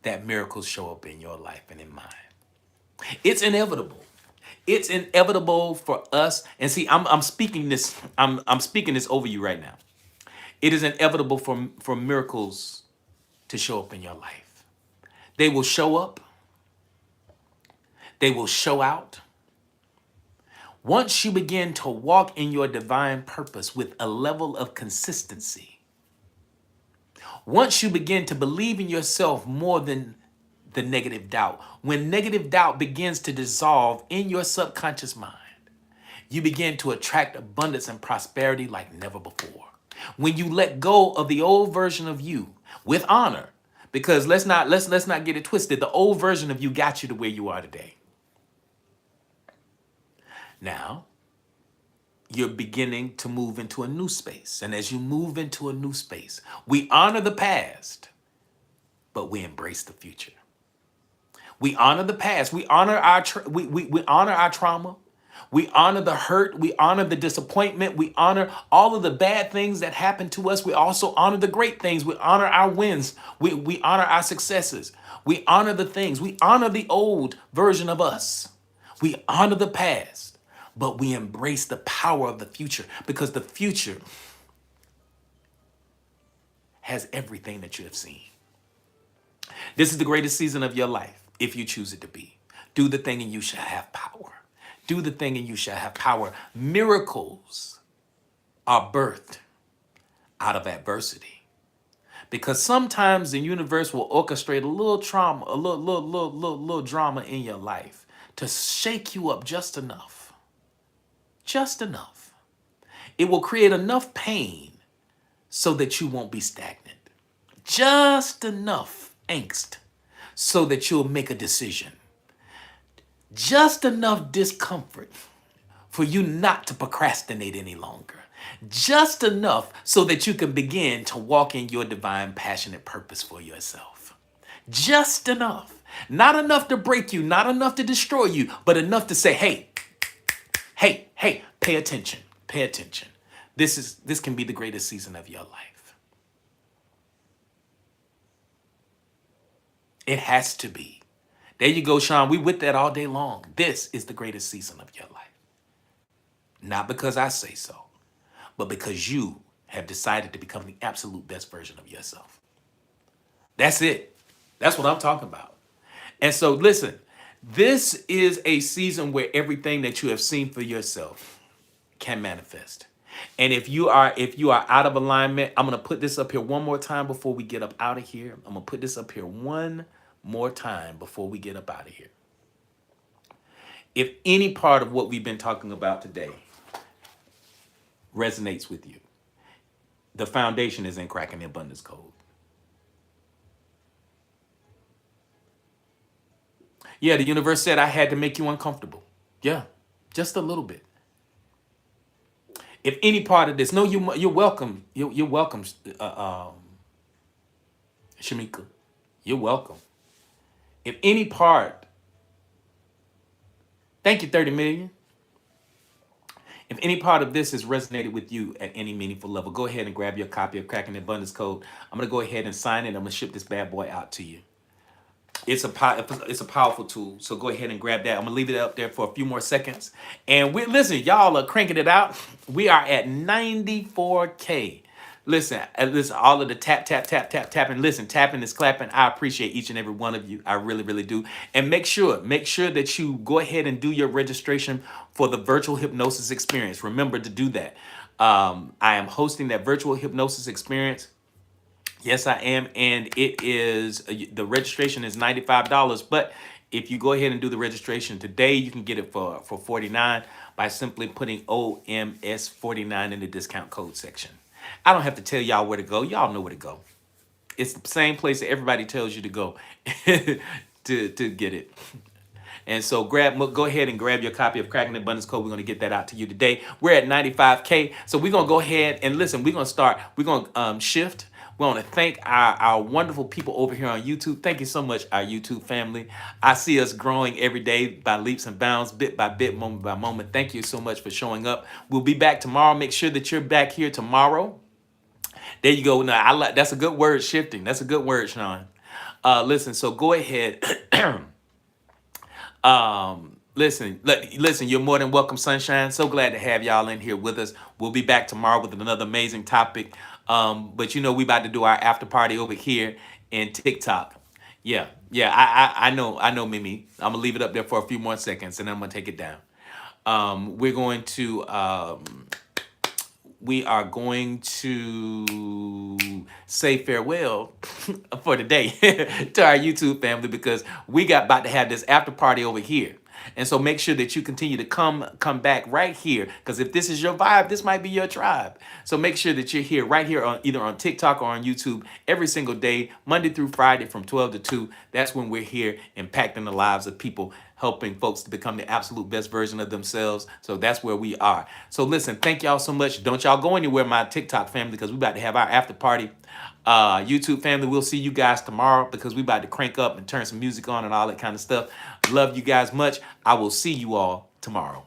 A: that miracles show up in your life and in mine. It's inevitable. It's inevitable for us. And see, I'm speaking this. I'm speaking this over you right now. It is inevitable for miracles to show up in your life. They will show up. They will show out. Once you begin to walk in your divine purpose with a level of consistency, once you begin to believe in yourself more than the negative doubt, when negative doubt begins to dissolve in your subconscious mind, you begin to attract abundance and prosperity like never before. When you let go of the old version of you with honor, because let's not get it twisted. The old version of you got you to where you are today. Now, you're beginning to move into a new space. And as you move into a new space, we honor the past, but we embrace the future. We honor the past. We honor we honor our trauma. We honor the hurt. We honor the disappointment. We honor all of the bad things that happened to us. We also honor the great things. We honor our wins. We honor our successes. We honor the things. We honor the old version of us. We honor the past, but we embrace the power of the future, because the future has everything that you have seen. This is the greatest season of your life, if you choose it to be. Do the thing and you shall have power. Do the thing and you shall have power. Miracles are birthed out of adversity, because sometimes the universe will orchestrate a little trauma, a little drama in your life to shake you up just enough. Just enough. It will create enough pain so that you won't be stagnant. Just enough angst so that you'll make a decision. Just enough discomfort for you not to procrastinate any longer. Just enough so that you can begin to walk in your divine, passionate purpose for yourself. Just enough. Not enough to break you, not enough to destroy you, but enough to say, hey, pay attention, pay attention. This can be the greatest season of your life. It has to be. There you go, Sean. We with that all day long. This is the greatest season of your life. Not because I say so, but because you have decided to become the absolute best version of yourself. That's it. That's what I'm talking about. And so listen, this is a season where everything that you have seen for yourself can manifest. And if you are out of alignment, I'm going to put this up here one more time before we get up out of here. I'm going to put this up here one more time before we get up out of here. If any part of what we've been talking about today resonates with you, the foundation is in Cracking the Abundance Code. Yeah, the universe said I had to make you uncomfortable. Yeah, just a little bit. If any part of this, no, you're welcome. You're welcome, Shamika. You're welcome. If any part, thank you, 30 million. If any part of this has resonated with you at any meaningful level, go ahead and grab your copy of Cracking the Abundance Code. I'm going to go ahead and sign it. I'm going to ship this bad boy out to you. It's a powerful tool. So go ahead and grab that. I'm gonna leave it up there for a few more seconds. And we listen, y'all are cranking it out. We are at 94K. Listen, all of the tapping. Listen, tapping is clapping. I appreciate each and every one of you. I really, really do. And make sure that you go ahead and do your registration for the virtual hypnosis experience. Remember to do that. I am hosting that virtual hypnosis experience. Yes, I am, and it is the registration is $95. But if you go ahead and do the registration today, you can get it for $49 by simply putting OMS 49 in the discount code section. I don't have to tell y'all where to go. Y'all know where to go. It's the same place that everybody tells you to go to get it. And so go ahead and grab your copy of Cracking the Abundance Code. We're going to get that out to you today. We're at 95K. So we're going to go ahead and listen. We're going to shift. We want to thank our wonderful people over here on YouTube. Thank you so much, our YouTube family. I see us growing every day by leaps and bounds, bit by bit, moment by moment. Thank you so much for showing up. We'll be back tomorrow. Make sure that you're back here tomorrow. There you go. Now, that's a good word, shifting. That's a good word, Sean. Listen, so go ahead. Listen, you're more than welcome, sunshine. So glad to have y'all in here with us. We'll be back tomorrow with another amazing topic. But we about to do our after party over here in TikTok. Yeah. I know, Mimi. I'm gonna leave it up there for a few more seconds, and I'm gonna take it down. We are going to say farewell for today to our YouTube family, because we about to have this after party over here. And so make sure that you continue to come back right here, because if this is your vibe, this might be your tribe. So make sure that you're here right here on either on TikTok or on YouTube every single day, Monday through Friday from 12 to 2. That's when we're here impacting the lives of people, helping folks to become the absolute best version of themselves. So that's where we are. So listen, thank y'all so much. Don't y'all go anywhere, my TikTok family, because we're about to have our after party. YouTube family, we'll see you guys tomorrow, because we about to crank up and turn some music on and all that kind of stuff. Love you guys much. I will see you all tomorrow.